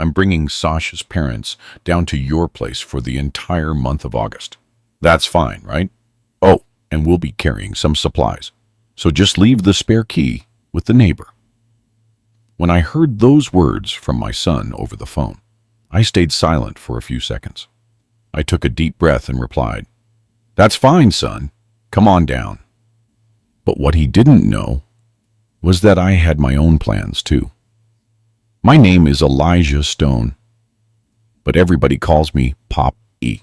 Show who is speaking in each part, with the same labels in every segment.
Speaker 1: I'm bringing Sasha's parents down to your place for the entire month of August. That's fine, right? Oh, and we'll be carrying some supplies. So just leave the spare key with the neighbor. When I heard those words from my son over the phone, I stayed silent for a few seconds. I took a deep breath and replied, "That's fine, son. Come on down." But what he didn't know was that I had my own plans too. My name is Elijah Stone, but everybody calls me Pop E.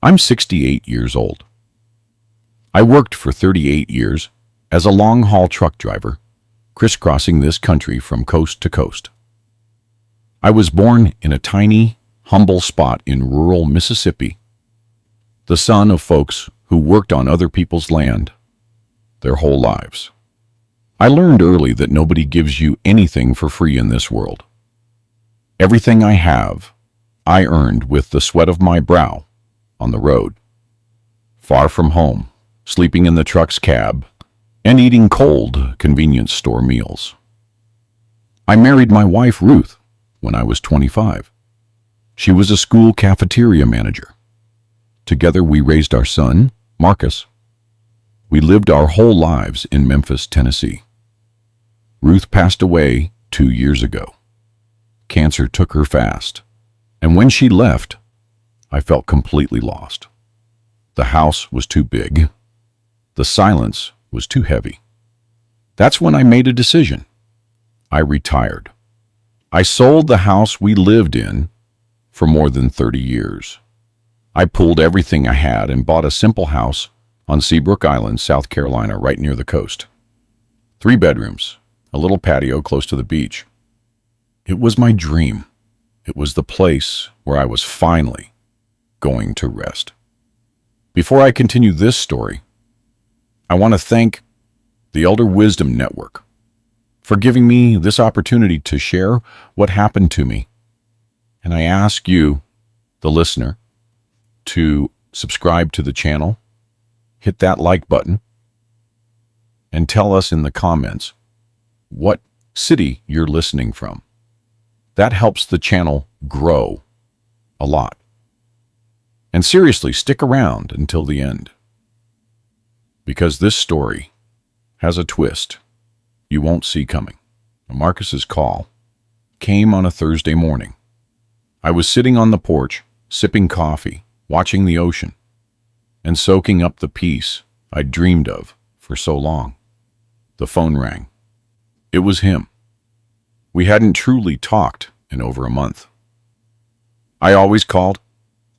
Speaker 1: I'm 68 years old. I worked for 38 years as a long-haul truck driver, crisscrossing this country from coast to coast. I was born in a tiny, humble spot in rural Mississippi, the son of folks who worked on other people's land their whole lives. I learned early that nobody gives you anything for free in this world. Everything I have, I earned with the sweat of my brow on the road, far from home, sleeping in the truck's cab, and eating cold convenience store meals. I married my wife, Ruth, when I was 25. She was a school cafeteria manager. Together we raised our son, Marcus. We lived our whole lives in Memphis, Tennessee. Ruth passed away 2 years ago. Cancer took her fast, and when she left, I felt completely lost. The house was too big. The silence was too heavy. That's when I made a decision. I retired. I sold the house we lived in for more than 30 years. I pulled everything I had and bought a simple house on Seabrook Island, South Carolina, right near the coast. 3 bedrooms, a little patio close to the beach. It was my dream. It was the place where I was finally going to rest. Before I continue this story, I want to thank the Elder Wisdom Network for giving me this opportunity to share what happened to me. And I ask you, the listener, to subscribe to the channel, hit that like button, and tell us in the comments what city you're listening from. That helps the channel grow a lot. And seriously, stick around until the end, because this story has a twist you won't see coming. Marcus's call came on a Thursday morning. I was sitting on the porch, sipping coffee, watching the ocean, and soaking up the peace I'd dreamed of for so long. The phone rang. It was him. We hadn't truly talked in over a month. I always called,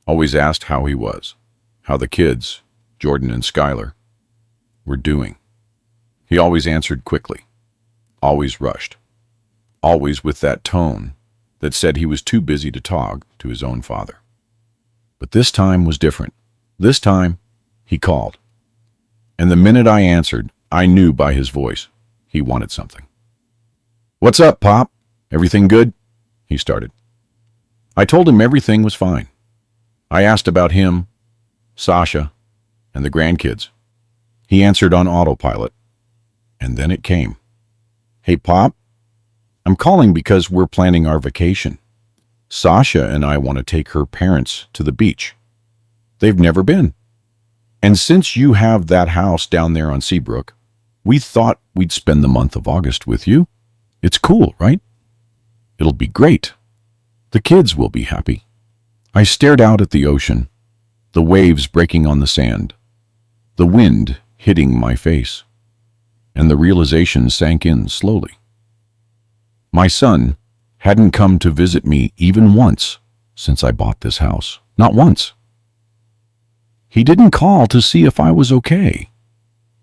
Speaker 1: always asked how he was, how the kids, Jordan and Skylar, were doing. He always answered quickly, always rushed, always with that tone that said he was too busy to talk to his own father. But this time was different. This time, he called. And the minute I answered, I knew by his voice he wanted something. "What's up, Pop? Everything good?" he started. I told him everything was fine. I asked about him, Sasha, and the grandkids. He answered on autopilot. And then it came. "Hey, Pop, I'm calling because we're planning our vacation. Sasha and I want to take her parents to the beach. They've never been. And since you have that house down there on Seabrook, we thought we'd spend the month of August with you. It's cool, right? It'll be great. The kids will be happy." I stared out at the ocean, the waves breaking on the sand, the wind hitting my face, and the realization sank in slowly. My son hadn't come to visit me even once since I bought this house. Not once. He didn't call to see if I was okay.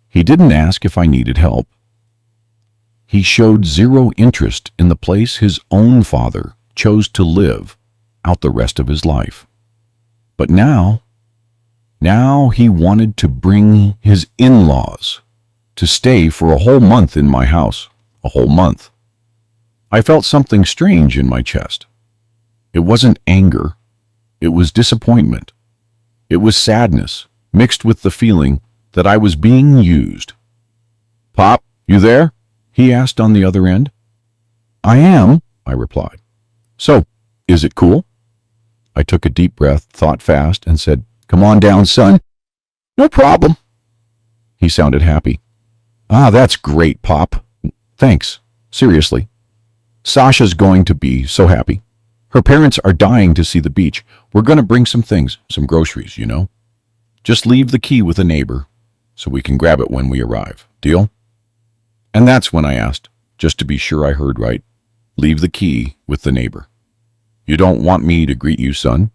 Speaker 1: He didn't ask if I needed help. He showed zero interest in the place his own father chose to live out the rest of his life. But now he wanted to bring his in-laws to stay for a whole month in my house. A whole month. I felt something strange in my chest. It wasn't anger. It was disappointment. It was sadness, mixed with the feeling that I was being used. "Pop, you there?" he asked on the other end. "I am," I replied. So, is it cool? I took a deep breath, thought fast, and said, "Come on down, son." "No problem." He sounded happy. "Ah, that's great, Pop. Thanks. Seriously. Sasha's going to be so happy. Her parents are dying to see the beach. We're going to bring some things, some groceries, you know. Just leave the key with a neighbor so we can grab it when we arrive. Deal?" And that's when I asked, just to be sure I heard right, "Leave the key with the neighbor. You don't want me to greet you, son?"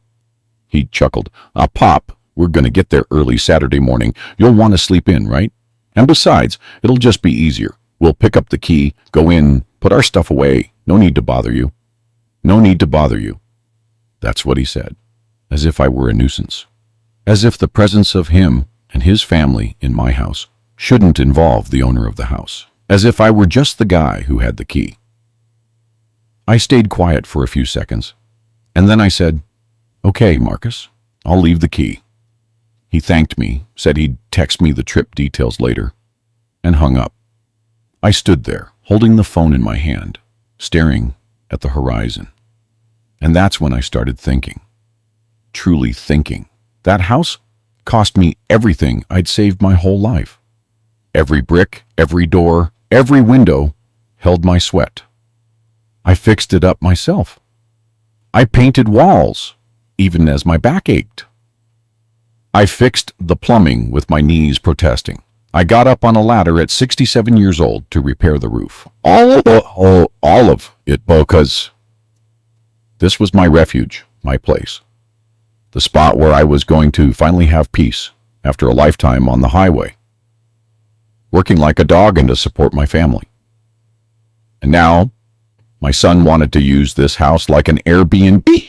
Speaker 1: He chuckled. Pop, we're going to get there early Saturday morning. You'll want to sleep in, right? And besides, it'll just be easier. We'll pick up the key, go in, put our stuff away. No need to bother you." "No need to bother you." That's what he said, as if I were a nuisance. As if the presence of him and his family in my house shouldn't involve the owner of the house. As if I were just the guy who had the key. I stayed quiet for a few seconds, and then I said, "Okay, Marcus, I'll leave the key." He thanked me, said he'd text me the trip details later, and hung up. I stood there, holding the phone in my hand, staring at the horizon. And that's when I started thinking. Truly thinking. That house cost me everything I'd saved my whole life. Every brick, every door, every window held my sweat. I fixed it up myself. I painted walls, even as my back ached. I fixed the plumbing with my knees protesting. I got up on a ladder at 67 years old to repair the roof. All of it, because this was my refuge, my place. The spot where I was going to finally have peace after a lifetime on the highway, working like a dog and to support my family. And now, my son wanted to use this house like an Airbnb,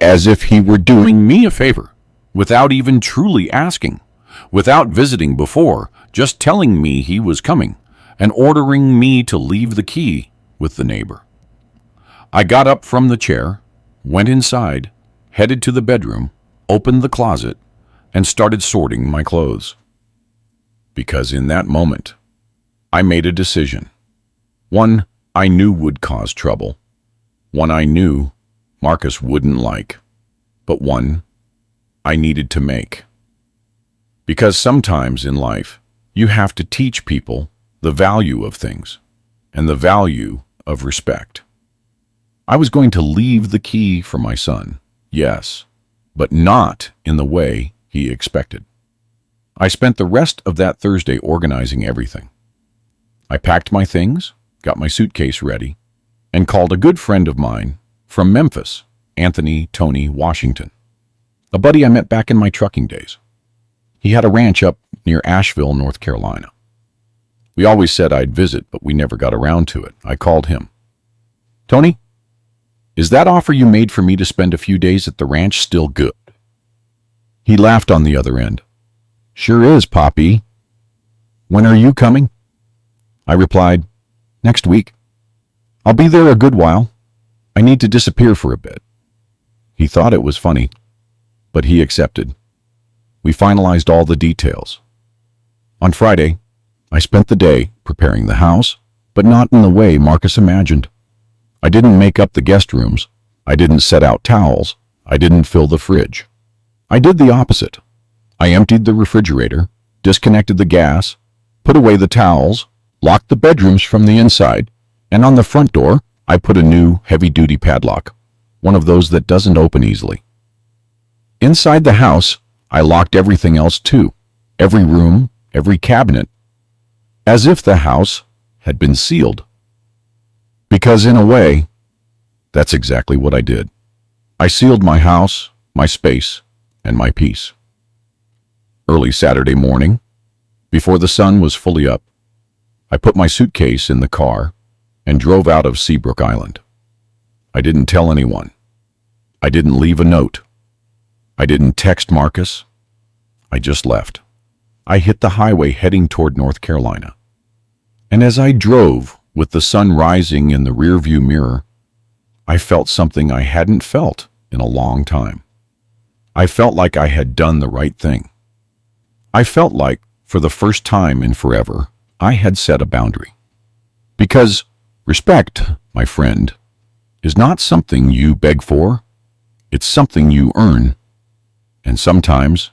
Speaker 1: as if he were doing me a favor, without even truly asking, without visiting before, just telling me he was coming, and ordering me to leave the key with the neighbor. I got up from the chair, went inside, headed to the bedroom, opened the closet, and started sorting my clothes. Because in that moment, I made a decision. One I knew would cause trouble. One I knew Marcus wouldn't like. But one I needed to make. Because sometimes in life, you have to teach people the value of things and the value of respect. I was going to leave the key for my son, yes, but not in the way he expected. I spent the rest of that Thursday organizing everything. I packed my things, got my suitcase ready, and called a good friend of mine from Memphis, Anthony Tony Washington, a buddy I met back in my trucking days. He had a ranch up near Asheville, North Carolina. We always said I'd visit, but we never got around to it. I called him. "Tony, is that offer you made for me to spend a few days at the ranch still good?" He laughed on the other end. "Sure is, Poppy. When are you coming?" I replied, "Next week. I'll be there a good while. I need to disappear for a bit." He thought it was funny, but he accepted. We finalized all the details. On Friday, I spent the day preparing the house, but not in the way Marcus imagined. I didn't make up the guest rooms. I didn't set out towels. I didn't fill the fridge. I did the opposite. I emptied the refrigerator, disconnected the gas, put away the towels, locked the bedrooms from the inside, and on the front door, I put a new heavy-duty padlock, one of those that doesn't open easily. Inside the house, I locked everything else too, every room, every cabinet, as if the house had been sealed. Because in a way, that's exactly what I did. I sealed my house, my space, and my peace. Early Saturday morning, before the sun was fully up, I put my suitcase in the car and drove out of Seabrook Island. I didn't tell anyone. I didn't leave a note. I didn't text Marcus. I just left. I hit the highway heading toward North Carolina. And as I drove, with the sun rising in the rearview mirror, I felt something I hadn't felt in a long time. I felt like I had done the right thing. I felt like, for the first time in forever, I had set a boundary. Because respect, my friend, is not something you beg for. It's something you earn. And sometimes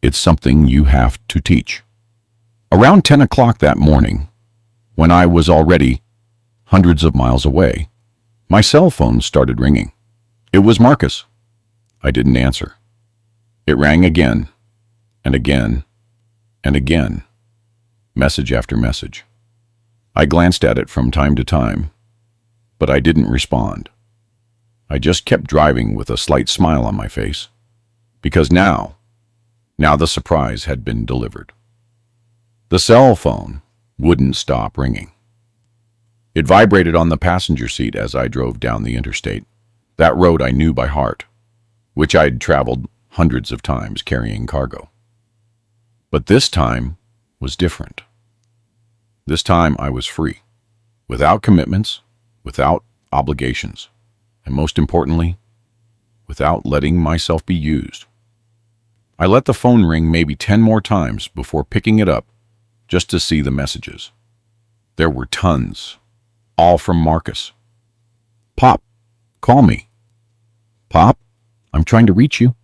Speaker 1: it's something you have to teach. Around 10 o'clock that morning, when I was already hundreds of miles away, my cell phone started ringing. It was Marcus. I didn't answer. It rang again and again and again, message after message. I glanced at it from time to time, but I didn't respond. I just kept driving with a slight smile on my face, because now the surprise had been delivered. The cell phone wouldn't stop ringing. It vibrated on the passenger seat as I drove down the interstate, that road I knew by heart, which I'd traveled hundreds of times carrying cargo. But this time was different. This time I was free, without commitments, without obligations, and most importantly, without letting myself be used. I let the phone ring maybe 10 more times before picking it up just to see the messages. There were tons, all from Marcus. Pop, call me. Pop, I'm trying to reach you.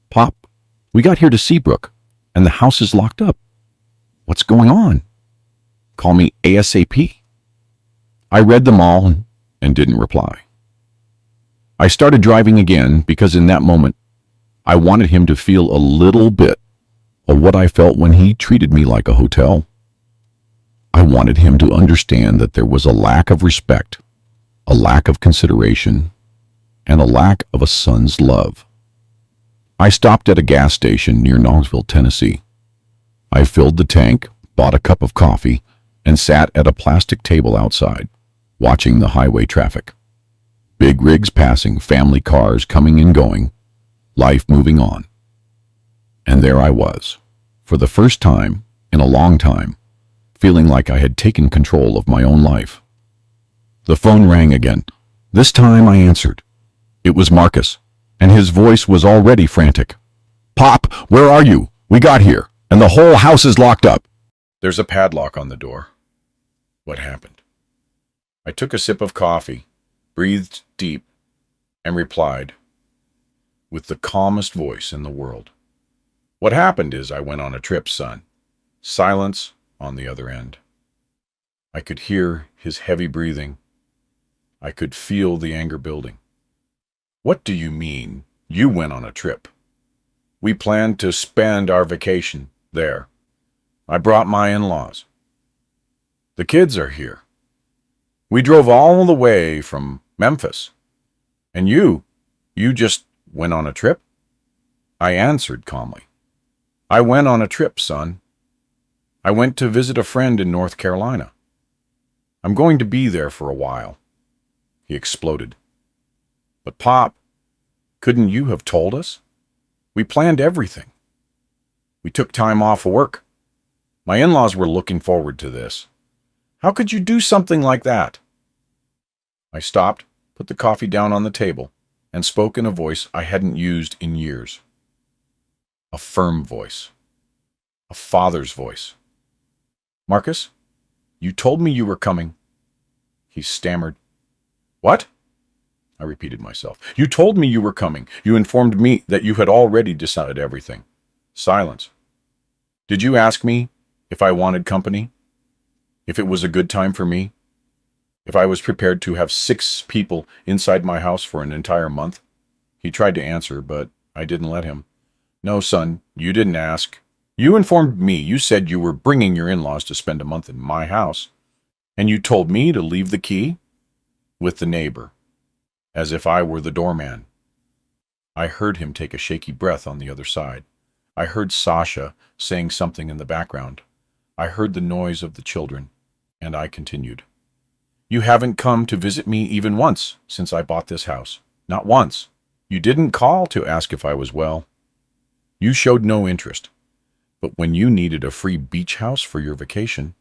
Speaker 1: Pop, we got here to Seabrook, and the house is locked up. What's going on? Call me ASAP. I read them all and didn't reply. I started driving again because in that moment, I wanted him to feel a little bit of what I felt when he treated me like a hotel. I wanted him to understand that there was a lack of respect, a lack of consideration, and a lack of a son's love. I stopped at a gas station near Knoxville, Tennessee. I filled the tank, bought a cup of coffee, and sat at a plastic table outside, watching the highway traffic. Big rigs passing, family cars coming and going, life moving on. And there I was, for the first time in a long time, feeling like I had taken control of my own life. The phone rang again. This time I answered. It was Marcus, and his voice was already frantic. Pop, where are you? We got here, and the whole house is locked up. There's a padlock on the door. What happened? I took a sip of coffee, breathed deep, and replied, with the calmest voice in the world. What happened is I went on a trip, son. Silence on the other end. I could hear his heavy breathing. I could feel the anger building. What do you mean, you went on a trip? We planned to spend our vacation there. I brought my in-laws. The kids are here. We drove all the way from Memphis. And you just went on a trip? I answered calmly. I went on a trip, son. I went to visit a friend in North Carolina. I'm going to be there for a while. He exploded. But Pop, couldn't you have told us? We planned everything. We took time off of work. My in-laws were looking forward to this. How could you do something like that? I stopped, put the coffee down on the table, and spoke in a voice I hadn't used in years. A firm voice. A father's voice. Marcus, you told me you were coming. He stammered. What? I repeated myself. You told me you were coming. You informed me that you had already decided everything. Silence. Did you ask me if I wanted company? If it was a good time for me? If I was prepared to have 6 people inside my house for an entire month? He tried to answer, but I didn't let him. No, son, you didn't ask. You informed me. You said you were bringing your in-laws to spend a month in my house. And you told me to leave the key with the neighbor, as if I were the doorman. I heard him take a shaky breath on the other side. I heard Sasha saying something in the background. I heard the noise of the children, and I continued. You haven't come to visit me even once since I bought this house. Not once. You didn't call to ask if I was well. You showed no interest. But when you needed a free beach house for your vacation,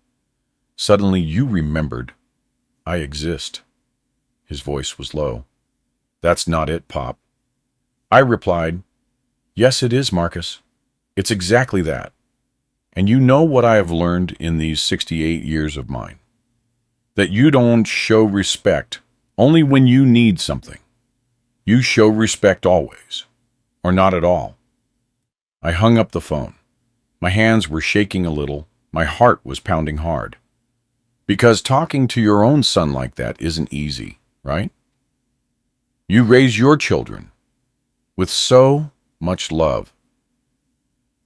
Speaker 1: suddenly you remembered I exist. His voice was low. That's not it, Pop. I replied, yes, it is, Marcus. It's exactly that. And you know what I have learned in these 68 years of mine. That you don't show respect Only when you need something. You show respect always, or not at all. I hung up the phone. My hands were shaking a little. My heart was pounding hard. Because talking to your own son like that isn't easy, right? You raise your children with so much love,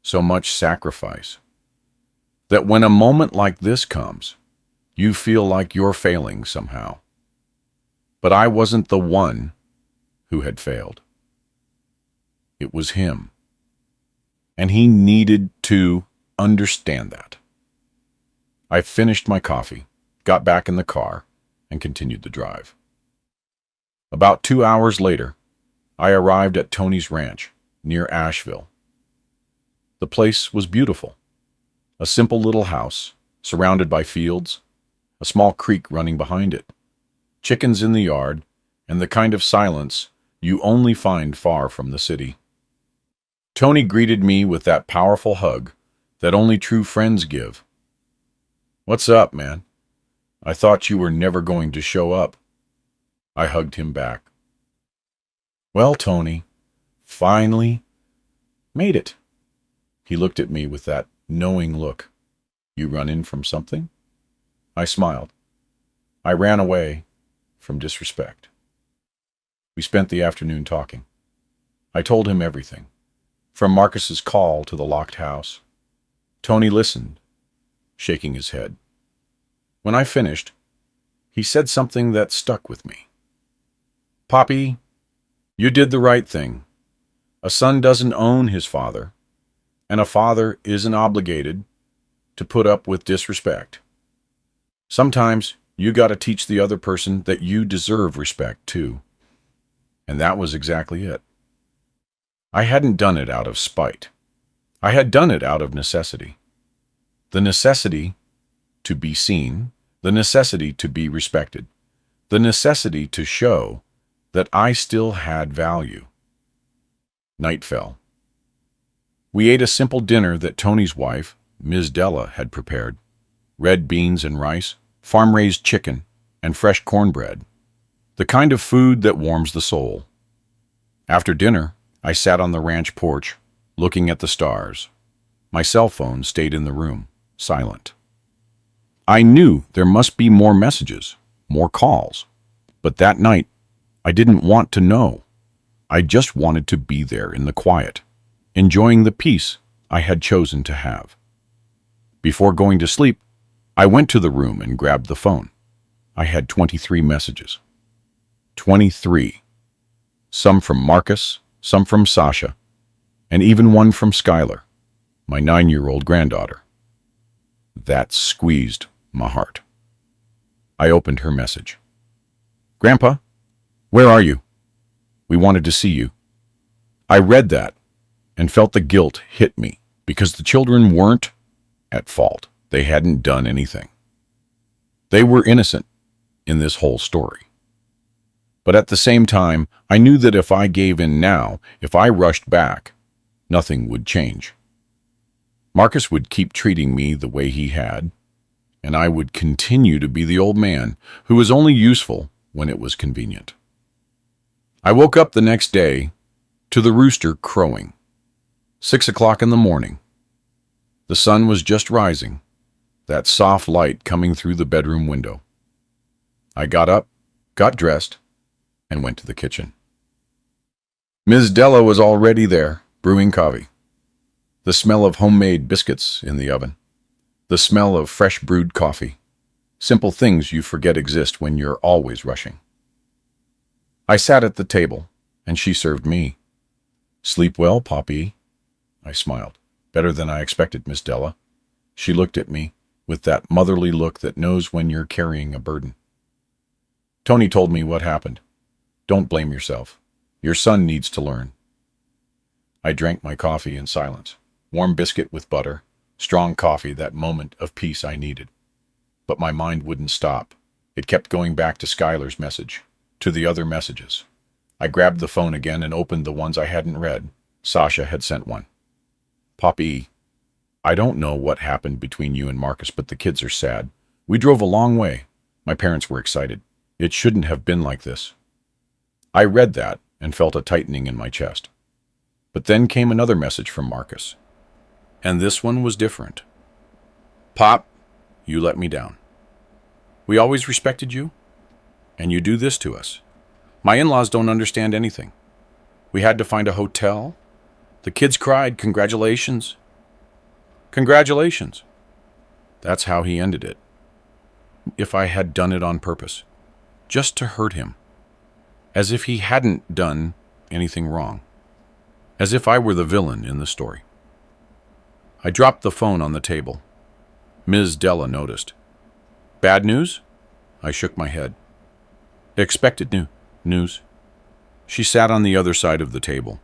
Speaker 1: so much sacrifice, that when a moment like this comes, you feel like you're failing somehow. But I wasn't the one who had failed. It was him. And he needed to understand that. I finished my coffee, got back in the car, and continued the drive. About 2 hours later, I arrived at Tony's ranch near Asheville. The place was beautiful. A simple little house, surrounded by fields, a small creek running behind it, chickens in the yard, and the kind of silence you only find far from the city. Tony greeted me with that powerful hug that only true friends give. "What's up, man? I thought you were never going to show up." I hugged him back. "Well, Tony, finally made it." He looked at me with that knowing look. "You run in from something?" I smiled. "I ran away from disrespect." We spent the afternoon talking. I told him everything, from Marcus's call to the locked house. Tony listened, shaking his head. When I finished, he said something that stuck with me. "Poppy, you did the right thing. A son doesn't own his father, and a father isn't obligated to put up with disrespect. Sometimes you gotta teach the other person that you deserve respect too." And that was exactly it. I hadn't done it out of spite. I had done it out of necessity. The necessity to be seen, the necessity to be respected, the necessity to show that I still had value. Night fell. We ate a simple dinner that Tony's wife, Ms. Della, had prepared. Red beans and rice, farm-raised chicken, and fresh cornbread. The kind of food that warms the soul. After dinner, I sat on the ranch porch, looking at the stars. My cell phone stayed in the room, silent. I knew there must be more messages, more calls. But that night, I didn't want to know. I just wanted to be there in the quiet, enjoying the peace I had chosen to have. Before going to sleep, I went to the room and grabbed the phone. I had 23 messages. 23. Some from Marcus, some from Sasha, and even one from Skylar, my 9-year-old granddaughter. That squeezed my heart. I opened her message. "Grandpa, where are you? We wanted to see you." I read that and felt the guilt hit me because the children weren't at fault. They hadn't done anything. They were innocent in this whole story. But at the same time, I knew that if I gave in now, if I rushed back, nothing would change. Marcus would keep treating me the way he had, and I would continue to be the old man who was only useful when it was convenient. I woke up the next day to the rooster crowing. 6 o'clock in the morning. The sun was just rising, that soft light coming through the bedroom window. I got up, got dressed, and went to the kitchen. Ms. Della was already there, brewing coffee. The smell of homemade biscuits in the oven. The smell of fresh brewed coffee. Simple things you forget exist when you're always rushing. I sat at the table, and she served me. "Sleep well, Poppy?" I smiled. "Better than I expected, Miss Della." She looked at me with that motherly look that knows when you're carrying a burden. "Tony told me what happened. Don't blame yourself. Your son needs to learn." I drank my coffee in silence. Warm biscuit with butter, strong coffee, that moment of peace I needed. But my mind wouldn't stop. It kept going back to Skylar's message, to the other messages. I grabbed the phone again and opened the ones I hadn't read. Sasha had sent one. "Poppy, I don't know what happened between you and Marcus, but the kids are sad. We drove a long way. My parents were excited. It shouldn't have been like this. I read that and felt a tightening in my chest. But then came another message from Marcus. And this one was different. Pop, you let me down. We always respected you, and you do this to us. My in-laws don't understand anything. We had to find a hotel. The kids cried, congratulations. Congratulations. That's how he ended it. If I had done it on purpose, just to hurt him, as if he hadn't done anything wrong, as if I were the villain in the story. I dropped the phone on the table. Ms. Della noticed. Bad news? I shook my head. Expected news. She sat on the other side of the table.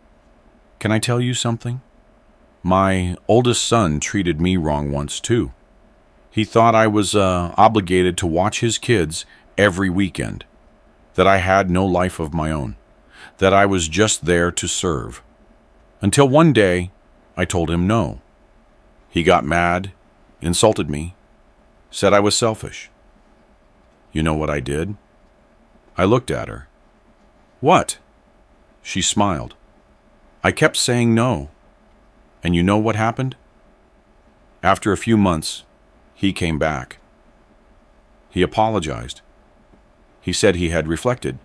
Speaker 1: Can I tell you something? My oldest son treated me wrong once, too. He thought I was obligated to watch his kids every weekend, that I had no life of my own, that I was just there to serve. Until one day, I told him no. He got mad, insulted me, said I was selfish. You know what I did? I looked at her. What? She smiled. I kept saying no. And you know what happened? After a few months, he came back. He apologized. He said he had reflected.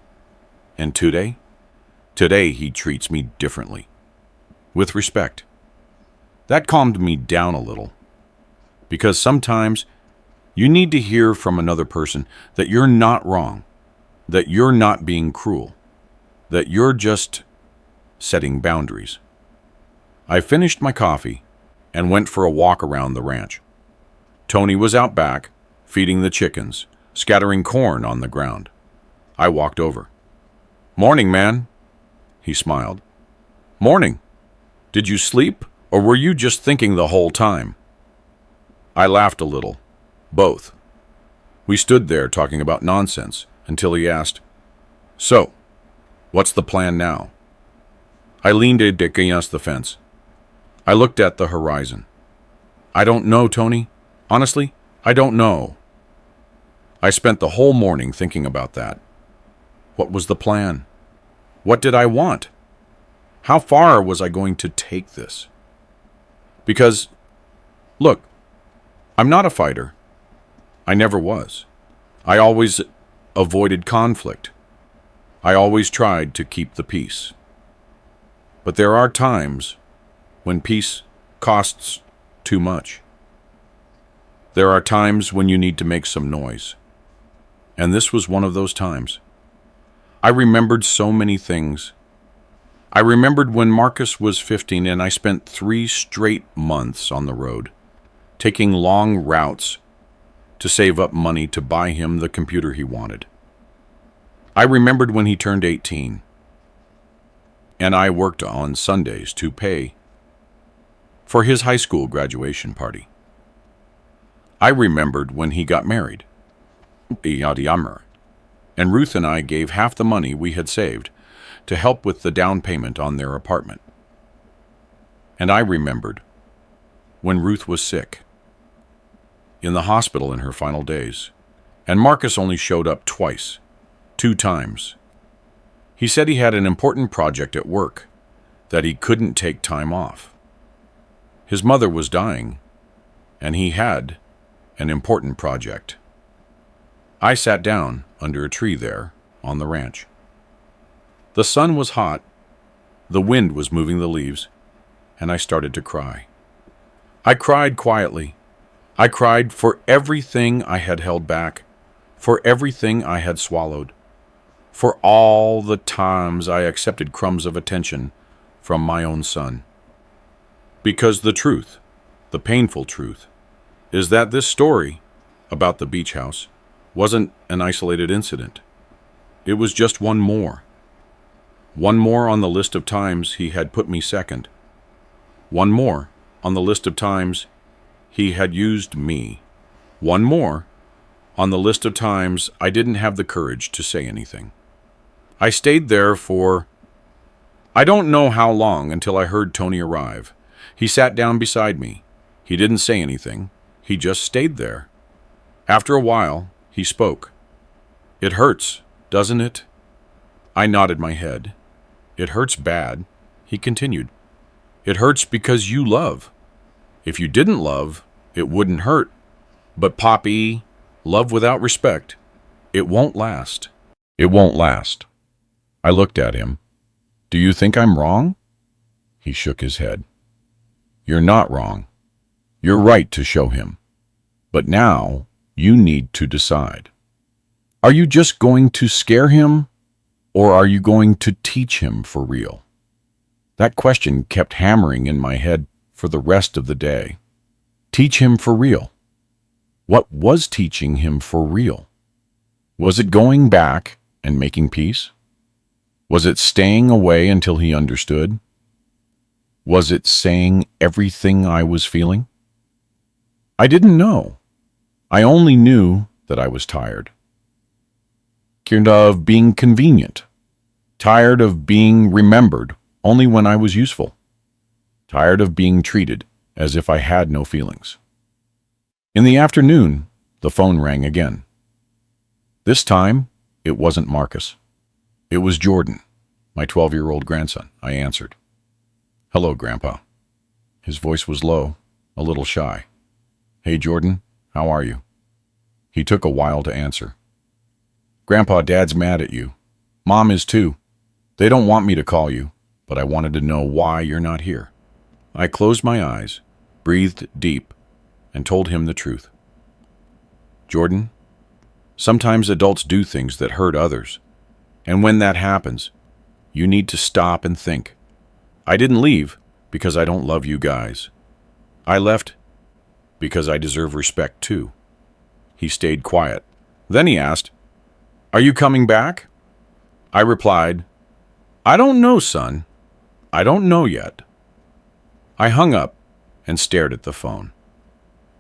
Speaker 1: And today he treats me differently. With respect. That calmed me down a little. Because sometimes you need to hear from another person that you're not wrong, that you're not being cruel, that you're just setting boundaries. I finished my coffee and went for a walk around the ranch. Tony was out back, feeding the chickens, scattering corn on the ground. I walked over. Morning, man. He smiled. Morning. Did you sleep, or were you just thinking the whole time? I laughed a little. Both. We stood there talking about nonsense until he asked, So, what's the plan now? I leaned against the fence. I looked at the horizon. I don't know, Tony. Honestly, I don't know. I spent the whole morning thinking about that. What was the plan? What did I want? How far was I going to take this? Because, look, I'm not a fighter. I never was. I always avoided conflict. I always tried to keep the peace. But there are times when peace costs too much. There are times when you need to make some noise. And this was one of those times. I remembered so many things. I remembered when Marcus was 15 and I spent 3 straight months on the road, taking long routes to save up money to buy him the computer he wanted. I remembered when he turned 18, and I worked on Sundays to pay for his high school graduation party. I remembered when he got married, and Ruth and I gave half the money we had saved to help with the down payment on their apartment. And I remembered when Ruth was sick, in the hospital in her final days, and Marcus only showed up twice, 2 times. He said he had an important project at work, that he couldn't take time off. His mother was dying, and he had an important project. I sat down under a tree there on the ranch. The sun was hot, the wind was moving the leaves, and I started to cry. I cried quietly. I cried for everything I had held back, for everything I had swallowed, for all the times I accepted crumbs of attention from my own son. Because the truth, the painful truth, is that this story about the beach house wasn't an isolated incident. It was just one more. One more on the list of times he had put me second. One more on the list of times he had used me. One more on the list of times I didn't have the courage to say anything. I stayed there for I don't know how long until I heard Tony arrive. He sat down beside me. He didn't say anything. He just stayed there. After a while, he spoke. It hurts, doesn't it? I nodded my head. It hurts bad. He continued. It hurts because you love. If you didn't love, it wouldn't hurt. But Poppy, love without respect, it won't last. It won't last. I looked at him. Do you think I'm wrong? He shook his head. You're not wrong. You're right to show him. But now you need to decide. Are you just going to scare him, or are you going to teach him for real? That question kept hammering in my head for the rest of the day. Teach him for real. What was teaching him for real? Was it going back and making peace? Was it staying away until he understood? Was it saying everything I was feeling? I didn't know. I only knew that I was tired. Tired of being convenient. Tired of being remembered only when I was useful. Tired of being treated as if I had no feelings. In the afternoon, the phone rang again. This time, it wasn't Marcus. It was Jordan, my 12-year-old grandson. I answered. Hello, Grandpa. His voice was low, a little shy. Hey, Jordan, how are you? He took a while to answer. Grandpa, Dad's mad at you. Mom is too. They don't want me to call you, but I wanted to know why you're not here. I closed my eyes, breathed deep, and told him the truth. Jordan, sometimes adults do things that hurt others, and when that happens, you need to stop and think. I didn't leave because I don't love you guys. I left because I deserve respect too. He stayed quiet. Then he asked, Are you coming back? I replied, I don't know, son. I don't know yet. I hung up and stared at the phone.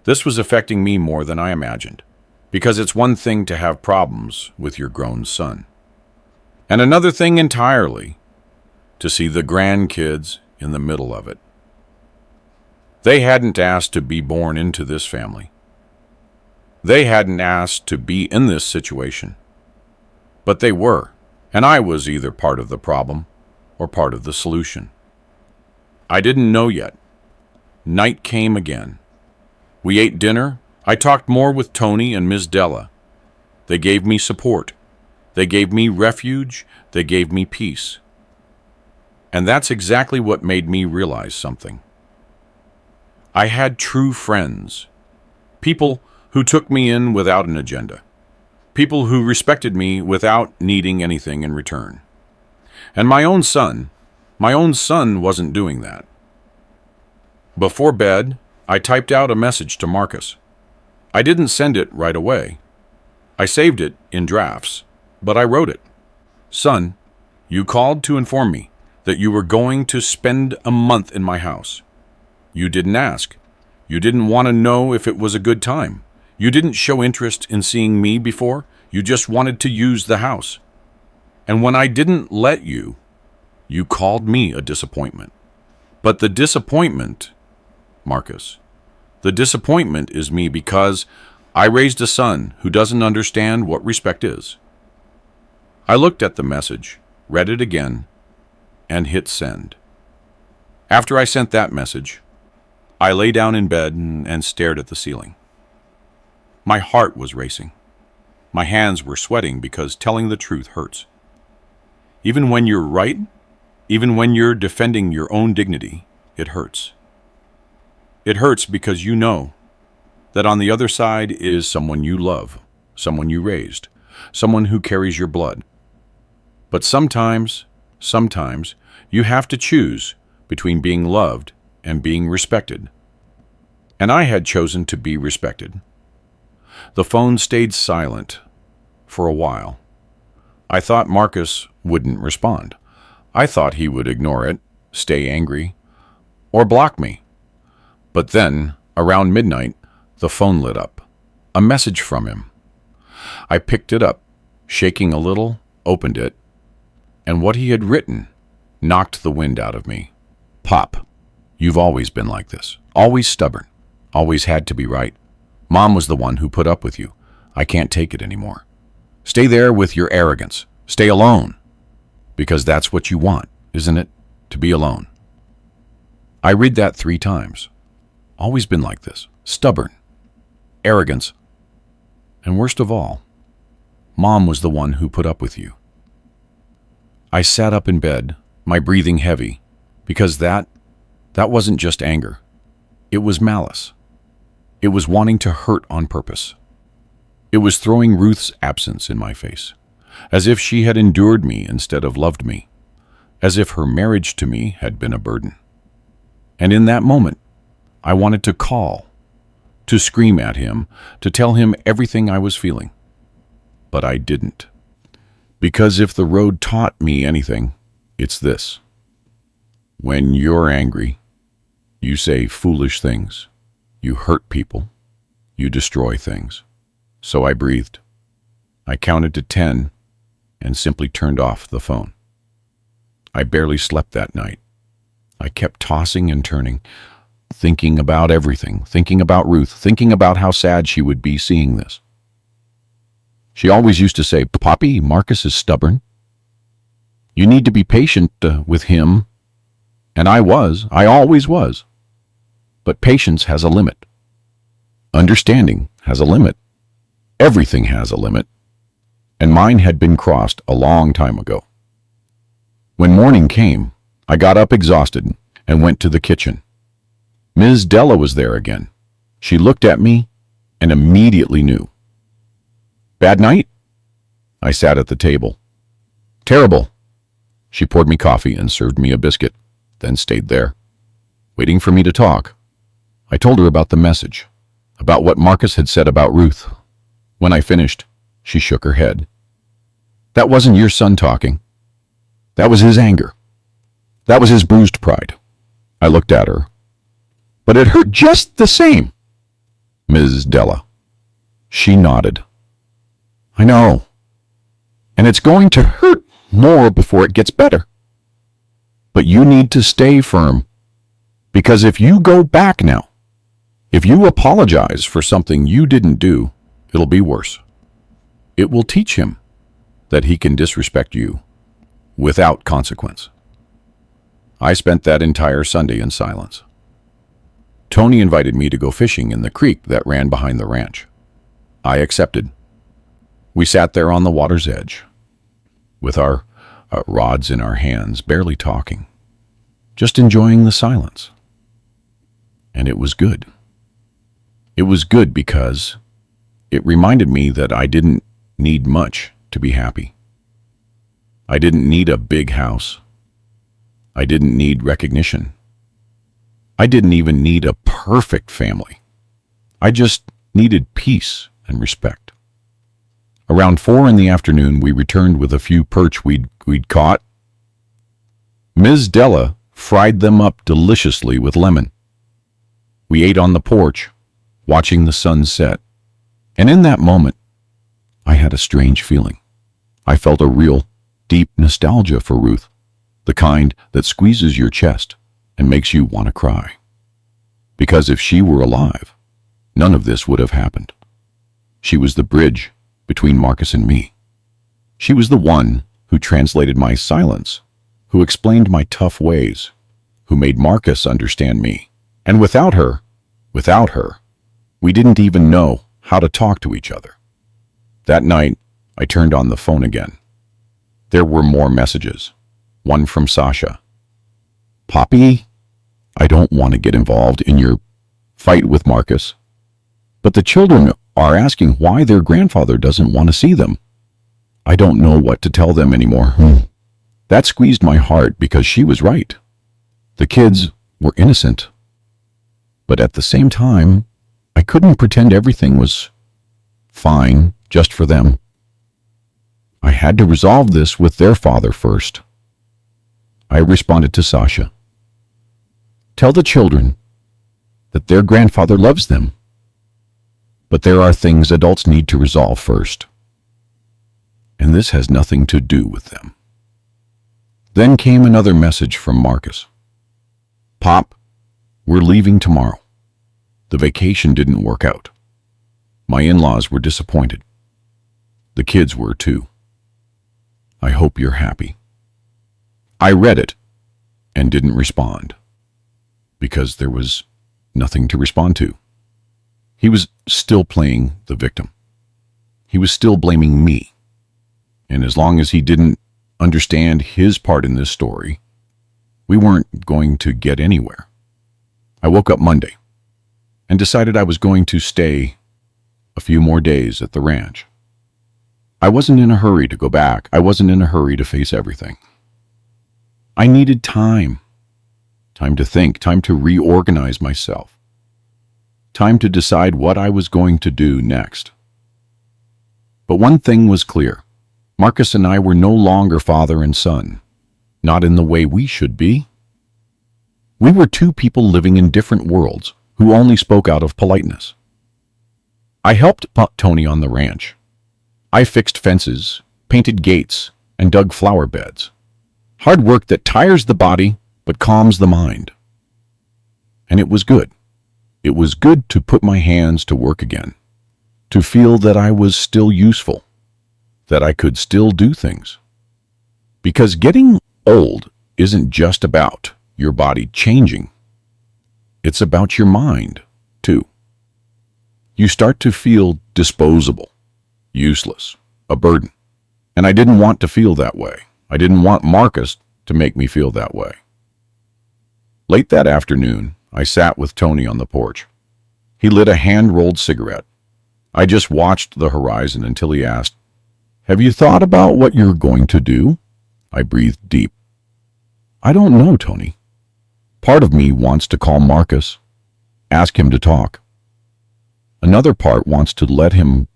Speaker 1: This was affecting me more than I imagined, because it's one thing to have problems with your grown son, and another thing entirely to see the grandkids in the middle of it. They hadn't asked to be born into this family. They hadn't asked to be in this situation, but they were, and I was either part of the problem or part of the solution. I didn't know yet. Night came again. We ate dinner. I talked more with Tony and Ms. Della. They gave me support. They gave me refuge. They gave me peace. And that's exactly what made me realize something. I had true friends. People who took me in without an agenda. People who respected me without needing anything in return. And my own son wasn't doing that. Before bed, I typed out a message to Marcus. I didn't send it right away. I saved it in drafts, but I wrote it. Son, you called to inform me that you were going to spend a month in my house. You didn't ask. You didn't want to know if it was a good time. You didn't show interest in seeing me before. You just wanted to use the house. And when I didn't let you, you called me a disappointment. But the disappointment, Marcus, the disappointment is me because I raised a son who doesn't understand what respect is. I looked at the message, read it again, and hit send. After I sent that message, I lay down in bed and stared at the ceiling. My heart was racing. My hands were sweating because telling the truth hurts. Even when you're right, even when you're defending your own dignity, it hurts. It hurts because you know that on the other side is someone you love, someone you raised, someone who carries your blood. But sometimes you have to choose between being loved and being respected. And I had chosen to be respected. The phone stayed silent for a while. I thought Marcus wouldn't respond. I thought he would ignore it, stay angry, or block me. But then, around midnight, the phone lit up. A message from him. I picked it up, shaking a little, opened it, and what he had written knocked the wind out of me. Pop, you've always been like this. Always stubborn. Always had to be right. Mom was the one who put up with you. I can't take it anymore. Stay there with your arrogance. Stay alone. Because that's what you want, isn't it? To be alone. I read that 3 times. Always been like this. Stubborn. Arrogance. And worst of all, Mom was the one who put up with you. I sat up in bed, my breathing heavy, because that wasn't just anger. It was malice. It was wanting to hurt on purpose. It was throwing Ruth's absence in my face, as if she had endured me instead of loved me, as if her marriage to me had been a burden. And in that moment, I wanted to call, to scream at him, to tell him everything I was feeling. But I didn't. Because if the road taught me anything, it's this. When you're angry, you say foolish things, you hurt people, you destroy things. So I breathed. I counted to 10 and simply turned off the phone. I barely slept that night. I kept tossing and turning, thinking about everything, thinking about Ruth, thinking about how sad she would be seeing this. She always used to say, "Poppy, Marcus is stubborn. You need to be patient with him." And I always was. But patience has a limit. Understanding has a limit. Everything has a limit. And mine had been crossed a long time ago. When morning came, I got up exhausted and went to the kitchen. Ms. Della was there again. She looked at me and immediately knew. "Bad night?" I sat at the table. "Terrible." She poured me coffee and served me a biscuit, then stayed there, waiting for me to talk. I told her about the message, about what Marcus had said about Ruth. When I finished, she shook her head. "That wasn't your son talking. That was his anger. That was his bruised pride." I looked at her. "But it hurt just the same." Ms. Della. She nodded. "I know. And it's going to hurt more before it gets better. But you need to stay firm. Because if you go back now, if you apologize for something you didn't do, it'll be worse. It will teach him that he can disrespect you without consequence." I spent that entire Sunday in silence. Tony invited me to go fishing in the creek that ran behind the ranch. I accepted. We sat there on the water's edge, with our rods in our hands, barely talking, just enjoying the silence. And it was good. It was good because it reminded me that I didn't need much to be happy. I didn't need a big house. I didn't need recognition. I didn't even need a perfect family. I just needed peace and respect. Around 4 in the afternoon, we returned with a few perch we'd caught. Ms. Della fried them up deliciously with lemon. We ate on the porch, watching the sun set. And in that moment, I had a strange feeling. I felt a real, deep nostalgia for Ruth, the kind that squeezes your chest and makes you want to cry. Because if she were alive, none of this would have happened. She was the bridge between Marcus and me. She was the one who translated my silence, who explained my tough ways, who made Marcus understand me. And without her, we didn't even know how to talk to each other. That night, I turned on the phone again. There were more messages. One from Sasha. "Poppy, I don't want to get involved in your fight with Marcus, but the children are asking why their grandfather doesn't want to see them. I don't know what to tell them anymore." That squeezed my heart because she was right. The kids were innocent. But at the same time, I couldn't pretend everything was fine just for them. I had to resolve this with their father first. I responded to Sasha. "Tell the children that their grandfather loves them. But there are things adults need to resolve first. And this has nothing to do with them." Then came another message from Marcus. "Pop, we're leaving tomorrow. The vacation didn't work out. My in-laws were disappointed. The kids were too. I hope you're happy. I read it and didn't respond because there was nothing to respond to. He was still playing the victim. He was still blaming me. And as long as he didn't understand his part in this story, we weren't going to get anywhere. I woke up Monday and decided I was going to stay a few more days at the ranch. I wasn't in a hurry to go back. I wasn't in a hurry to face everything. I needed time. Time to think, time to reorganize myself. Time to decide what I was going to do next. But one thing was clear. Marcus and I were no longer father and son, not in the way we should be. We were two people living in different worlds who only spoke out of politeness. I helped Tony on the ranch. I fixed fences, painted gates, and dug flower beds. Hard work that tires the body but calms the mind. And it was good. It was good to put my hands to work again, to feel that I was still useful, that I could still do things. Because getting old isn't just about your body changing. It's about your mind, too. You start to feel disposable, useless, a burden. And I didn't want to feel that way. I didn't want Marcus to make me feel that way. Late that afternoon, I sat with Tony on the porch. He lit a hand-rolled cigarette. I just watched the horizon until he asked, "Have you thought about what you're going to do?" I breathed deep. "I don't know, Tony. Part of me wants to call Marcus, ask him to talk. Another part wants to let him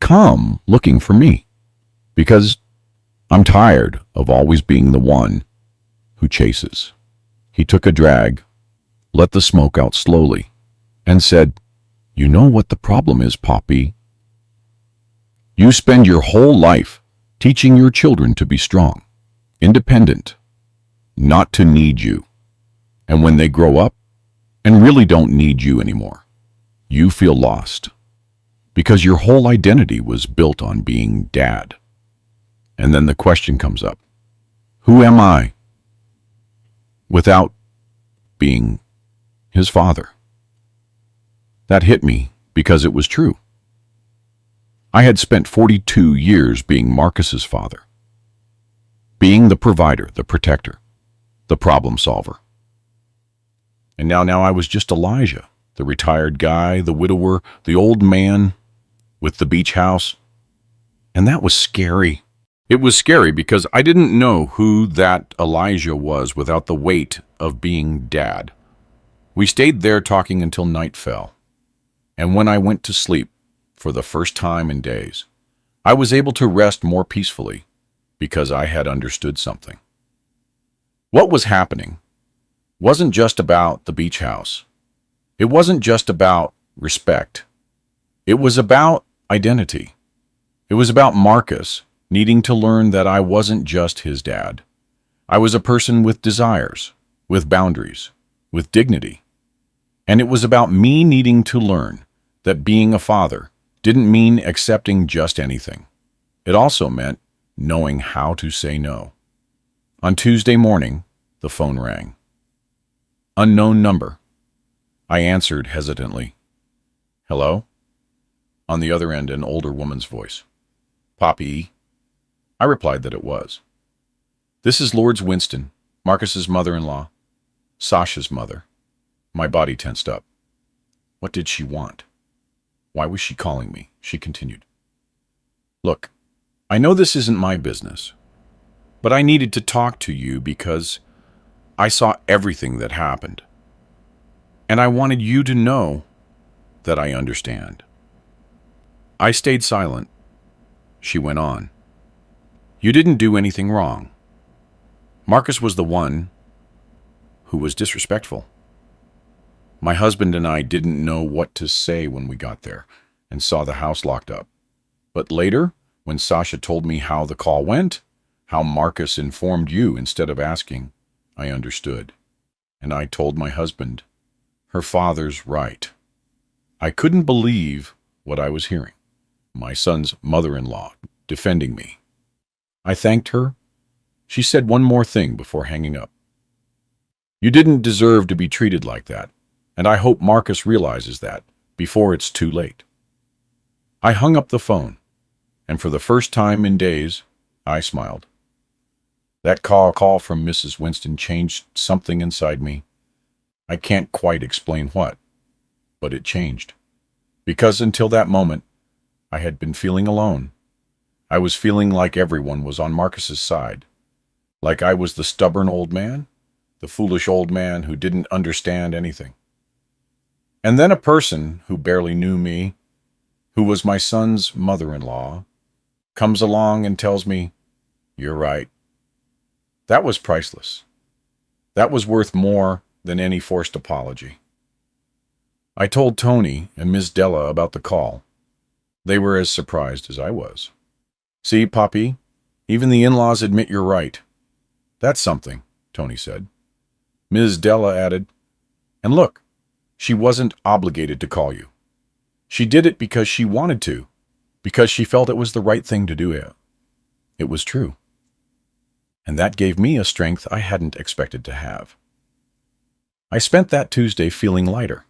Speaker 1: come looking for me, because I'm tired of always being the one who chases." He took a drag, let the smoke out slowly, and said, "You know what the problem is, Poppy? You spend your whole life teaching your children to be strong, independent, not to need you. And when they grow up and really don't need you anymore, you feel lost because your whole identity was built on being dad. And then the question comes up, who am I without being his father?" That hit me because it was true. I had spent 42 years being Marcus's father, being the provider, the protector, the problem solver. And now I was just Elijah, the retired guy, the widower, the old man with the beach house. And that was scary. It was scary because I didn't know who that Elijah was without the weight of being dad. We stayed there talking until night fell. And when I went to sleep, for the first time in days, I was able to rest more peacefully because I had understood something. What was happening wasn't just about the beach house. It wasn't just about respect. It was about identity. It was about Marcus needing to learn that I wasn't just his dad. I was a person with desires, with boundaries, with dignity. And it was about me needing to learn that being a father didn't mean accepting just anything. It also meant knowing how to say no. On Tuesday morning, the phone rang. Unknown number. I answered hesitantly. "Hello?" On the other end, an older woman's voice. "Poppy?" I replied that it was. "This is Lord's Winston, Marcus's mother-in-law, Sasha's mother." My body tensed up. What did she want? Why was she calling me? She continued. "Look, I know this isn't my business, but I needed to talk to you because I saw everything that happened. And I wanted you to know that I understand." I stayed silent. She went on. "You didn't do anything wrong. Marcus was the one who was disrespectful. My husband and I didn't know what to say when we got there and saw the house locked up. But later, when Sasha told me how the call went, how Marcus informed you instead of asking, I understood. And I told my husband, her father's right. I couldn't believe what I was hearing. My son's mother-in-law defending me. I thanked her. She said one more thing before hanging up. You didn't deserve to be treated like that, and I hope Marcus realizes that before it's too late. I hung up the phone, and for the first time in days, I smiled. That call from Mrs. Winston changed something inside me. I can't quite explain what, but it changed. Because until that moment, I had been feeling alone. I was feeling like everyone was on Marcus's side. Like I was the stubborn old man, the foolish old man who didn't understand anything. And then a person who barely knew me, who was my son's mother-in-law, comes along and tells me, "You're right." That was priceless. That was worth more than any forced apology. I told Tony and Miss Della about the call. They were as surprised as I was. "See, Poppy, even the in-laws admit you're right." "That's something," Tony said. Ms. Della added, "And look, she wasn't obligated to call you. She did it because she wanted to, because she felt it was the right thing to do. It was true. And that gave me a strength I hadn't expected to have." I spent that Tuesday feeling lighter.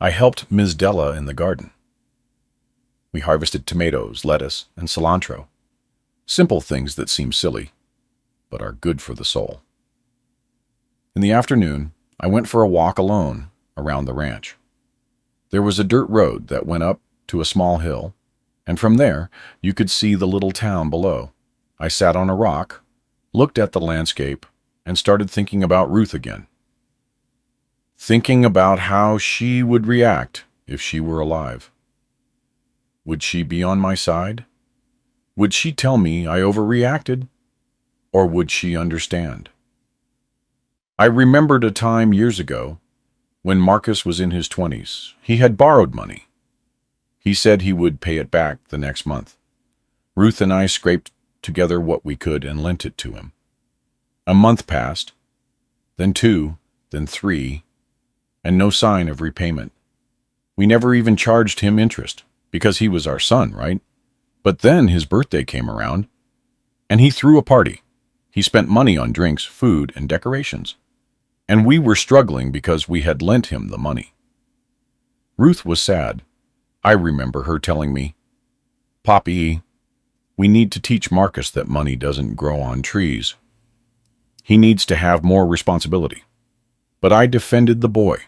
Speaker 1: I helped Ms. Della in the garden. We harvested tomatoes, lettuce, and cilantro. Simple things that seem silly, but are good for the soul. In the afternoon, I went for a walk alone around the ranch. There was a dirt road that went up to a small hill, and from there you could see the little town below. I sat on a rock, looked at the landscape, and started thinking about Ruth again. Thinking about how she would react if she were alive. Would she be on my side? Would she tell me I overreacted? Or would she understand? I remembered a time years ago when Marcus was in his 20s. He had borrowed money. He said he would pay it back the next month. Ruth and I scraped together what we could and lent it to him. A month passed, then 2, then 3, and no sign of repayment. We never even charged him interest, because he was our son, right? But then his birthday came around, and he threw a party. He spent money on drinks, food, and decorations. And we were struggling because we had lent him the money. Ruth was sad. I remember her telling me, "Poppy, we need to teach Marcus that money doesn't grow on trees. He needs to have more responsibility." But I defended the boy.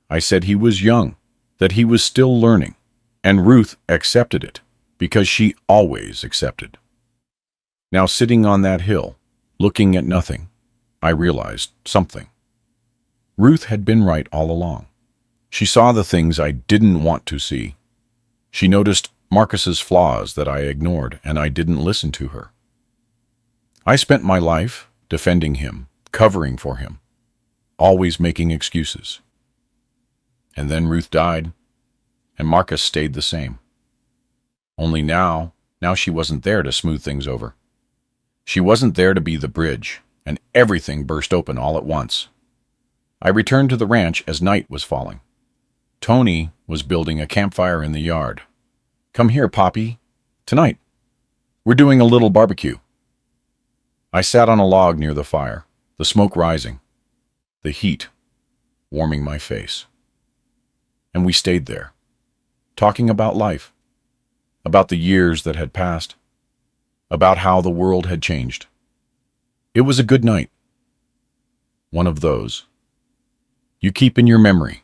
Speaker 1: I said he was young, that he was still learning, and Ruth accepted it, because she always accepted. Now sitting on that hill, looking at nothing, I realized something. Ruth had been right all along. She saw the things I didn't want to see. She noticed Marcus's flaws that I ignored, and I didn't listen to her. I spent my life defending him, covering for him, always making excuses. And then Ruth died, and Marcus stayed the same. Only now she wasn't there to smooth things over. She wasn't there to be the bridge, and everything burst open all at once. I returned to the ranch as night was falling. Tony was building a campfire in the yard. "Come here, Poppy. Tonight, we're doing a little barbecue." I sat on a log near the fire, the smoke rising, the heat warming my face. And we stayed there, talking about life, about the years that had passed, about how the world had changed. It was a good night. One of those you keep in your memory.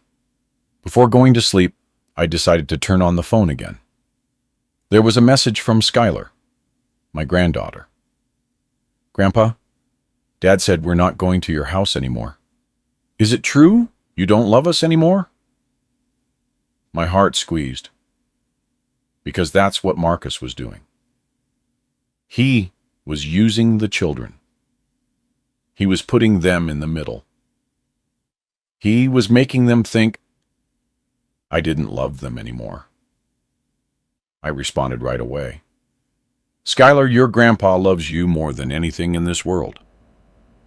Speaker 1: Before going to sleep, I decided to turn on the phone again. There was a message from Skylar, my granddaughter. "Grandpa, Dad said we're not going to your house anymore. Is it true? You don't love us anymore?" My heart squeezed, because that's what Marcus was doing. He was using the children. He was putting them in the middle. He was making them think I didn't love them anymore. I responded right away. "Skylar, your grandpa loves you more than anything in this world.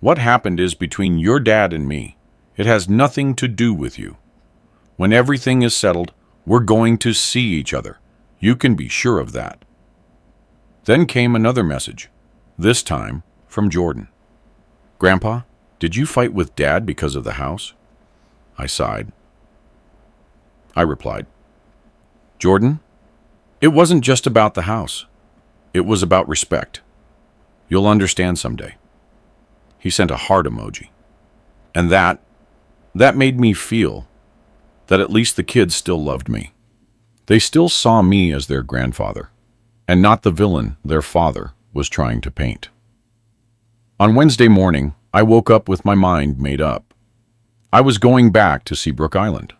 Speaker 1: What happened is between your dad and me. It has nothing to do with you. When everything is settled, we're going to see each other. You can be sure of that." Then came another message, this time from Jordan. Grandpa, did you fight with Dad because of the house? I sighed. I replied, Jordan, it wasn't just about the house. It was about respect. You'll understand someday. He sent a heart emoji. And that made me feel that at least the kids still loved me. They still saw me as their grandfather, and not the villain their father was trying to paint. On Wednesday morning, I woke up with my mind made up. I was going back to Seabrook Island,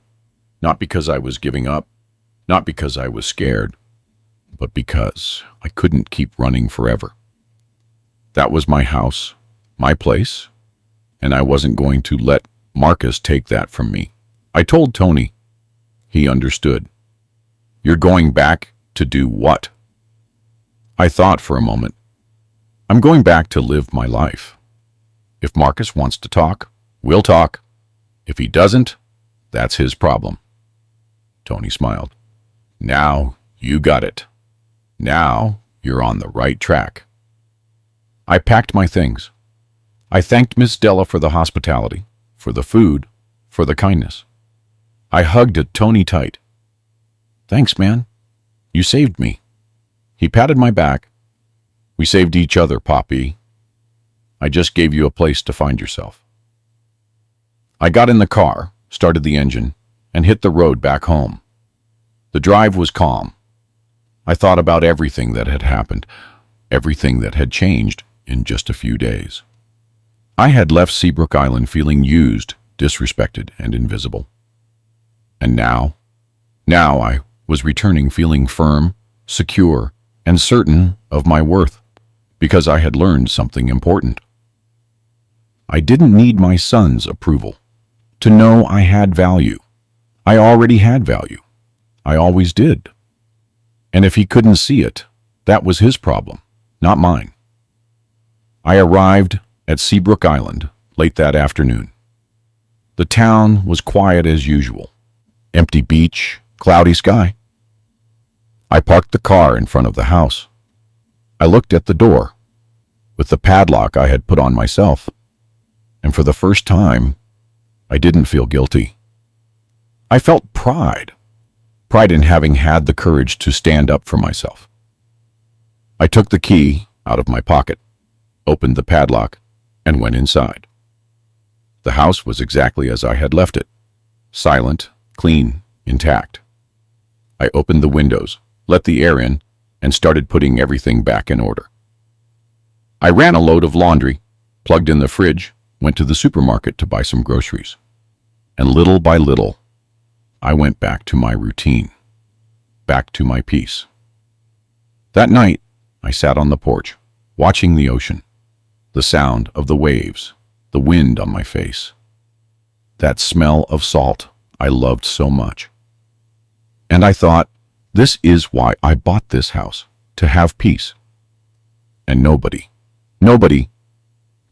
Speaker 1: not because I was giving up, not because I was scared, but because I couldn't keep running forever. That was my house, my place, and I wasn't going to let Marcus take that from me. I told Tony. He understood. You're going back to do what? I thought for a moment. I'm going back to live my life. If Marcus wants to talk, we'll talk. If he doesn't, that's his problem. Tony smiled. Now you got it. Now you're on the right track. I packed my things. I thanked Miss Della for the hospitality, for the food, for the kindness. I hugged Tony tight. Thanks, man. You saved me. He patted my back. We saved each other, Poppy. I just gave you a place to find yourself. I got in the car, started the engine, and hit the road back home. The drive was calm. I thought about everything that had happened, everything that had changed in just a few days. I had left Seabrook Island feeling used, disrespected, and invisible. And now I was returning feeling firm, secure, and certain of my worth, because I had learned something important. I didn't need my son's approval to know I had value. I already had value. I always did. And if he couldn't see it, that was his problem, not mine. I arrived at Seabrook Island late that afternoon. The town was quiet as usual. Empty beach, cloudy sky. I parked the car in front of the house. I looked at the door, with the padlock I had put on myself, and for the first time, I didn't feel guilty. I felt pride in having had the courage to stand up for myself. I took the key out of my pocket, opened the padlock, and went inside. The house was exactly as I had left it, silent, clean, intact. I opened the windows, let the air in, and started putting everything back in order. I ran a load of laundry, plugged in the fridge, went to the supermarket to buy some groceries. And little by little, I went back to my routine, back to my peace. That night, I sat on the porch, watching the ocean, the sound of the waves, the wind on my face. That smell of salt I loved so much. And I thought, this is why I bought this house, to have peace. And nobody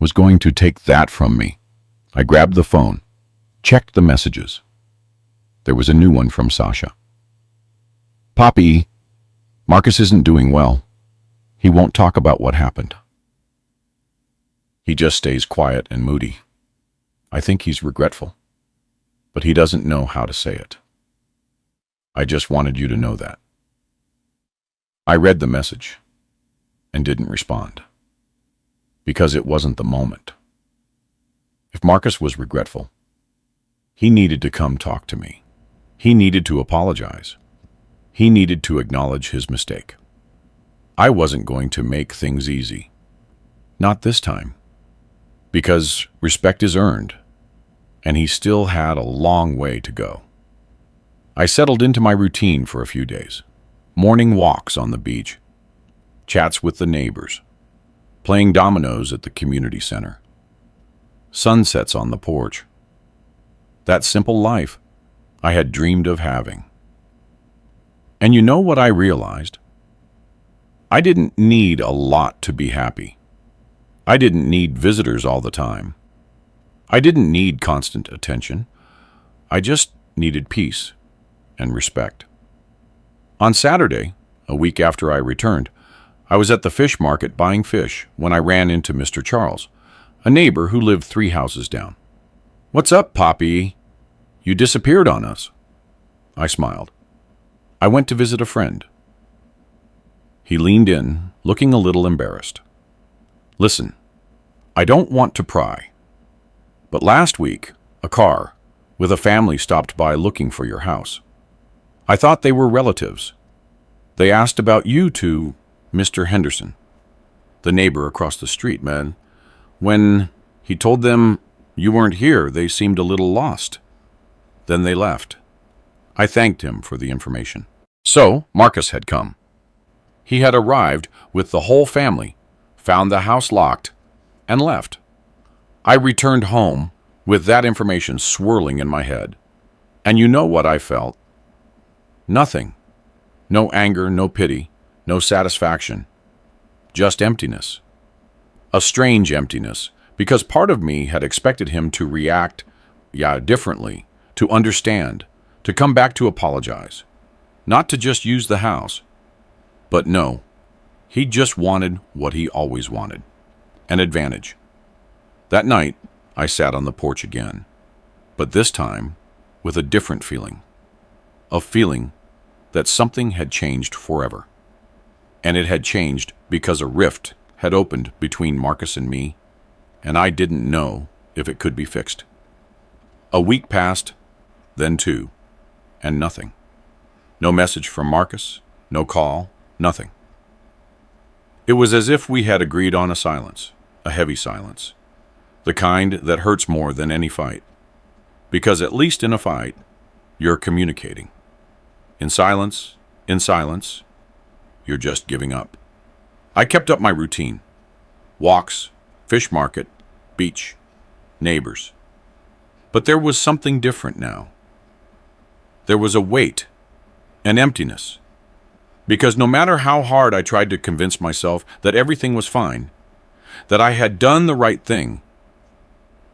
Speaker 1: was going to take that from me. I grabbed the phone, checked the messages. There was a new one from Sasha. Poppy, Marcus isn't doing well. He won't talk about what happened. He just stays quiet and moody. I think he's regretful, but he doesn't know how to say it. I just wanted you to know that. I read the message and didn't respond because it wasn't the moment. If Marcus was regretful, he needed to come talk to me. He needed to apologize. He needed to acknowledge his mistake. I wasn't going to make things easy. Not this time. Because respect is earned, and he still had a long way to go. I settled into my routine for a few days. Morning walks on the beach, chats with the neighbors, playing dominoes at the community center, sunsets on the porch. That simple life I had dreamed of having. And you know what I realized? I didn't need a lot to be happy. I didn't need visitors all the time. I didn't need constant attention. I just needed peace and respect. On Saturday, a week after I returned, I was at the fish market buying fish when I ran into Mr. Charles, a neighbor who lived 3 houses down. "What's up, Poppy? You disappeared on us." I smiled. "I went to visit a friend." He leaned in, looking a little embarrassed. "Listen, I don't want to pry, but last week, a car with a family stopped by looking for your house. I thought they were relatives. They asked about you to Mr. Henderson, the neighbor across the street, man. When he told them you weren't here, they seemed a little lost. Then they left." I thanked him for the information. So, Marcus had come. He had arrived with the whole family, found the house locked, and left. I returned home with that information swirling in my head. And you know what I felt? Nothing. No anger, no pity, no satisfaction. Just emptiness. A strange emptiness, because part of me had expected him to react, differently, to understand, to come back to apologize. Not to just use the house. But no, he just wanted what he always wanted. An advantage. That night, I sat on the porch again, but this time with a different feeling. A feeling that something had changed forever. And it had changed because a rift had opened between Marcus and me, and I didn't know if it could be fixed. A week passed, then 2, and nothing. No message from Marcus, no call, nothing. It was as if we had agreed on a silence, a heavy silence, the kind that hurts more than any fight. Because at least in a fight, you're communicating. In silence, you're just giving up. I kept up my routine. Walks, fish market, beach, neighbors. But there was something different now. There was a weight, an emptiness. Because no matter how hard I tried to convince myself that everything was fine, that I had done the right thing,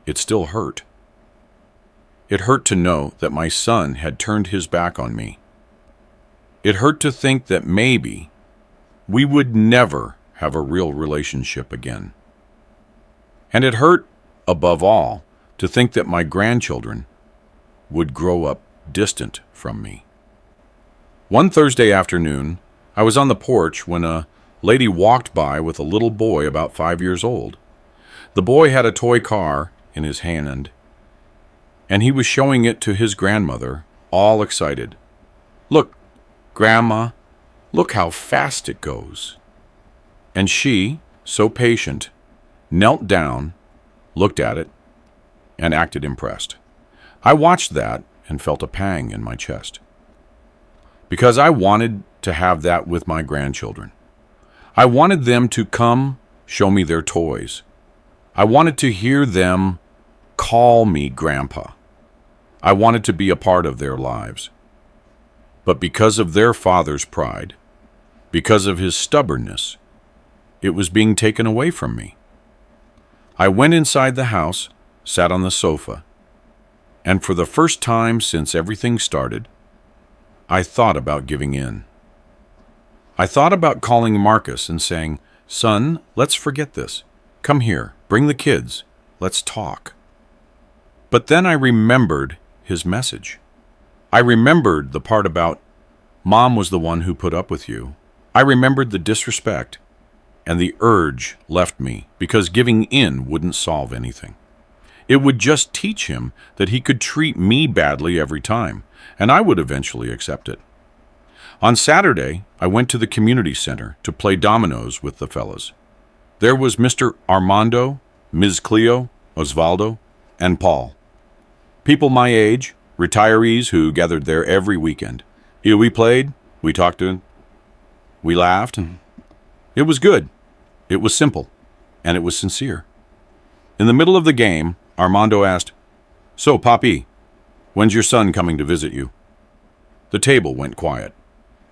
Speaker 1: it still hurt. It hurt to know that my son had turned his back on me. It hurt to think that maybe we would never have a real relationship again. And it hurt, above all, to think that my grandchildren would grow up distant from me. One Thursday afternoon, I was on the porch when a lady walked by with a little boy about 5 years old. The boy had a toy car in his hand, and he was showing it to his grandmother, all excited. "Look, Grandma, look how fast it goes." And she, so patient, knelt down, looked at it, and acted impressed. I watched that and felt a pang in my chest. Because I wanted to have that with my grandchildren. I wanted them to come show me their toys. I wanted to hear them call me Grandpa. I wanted to be a part of their lives. But because of their father's pride, because of his stubbornness, it was being taken away from me. I went inside the house, sat on the sofa, and for the first time since everything started, I thought about giving in. I thought about calling Marcus and saying, "Son, let's forget this. Come here, bring the kids, let's talk." But then I remembered his message. I remembered the part about Mom was the one who put up with you. I remembered the disrespect, and the urge left me because giving in wouldn't solve anything. It would just teach him that he could treat me badly every time, and I would eventually accept it. On Saturday, I went to the community center to play dominoes with the fellas. There was Mr. Armando, Ms. Cleo, Osvaldo, and Paul. People my age, retirees who gathered there every weekend. We played, we talked to, we laughed, and it was good. It was simple, and it was sincere. In the middle of the game, Armando asked, "So, Papi, when's your son coming to visit you?" The table went quiet.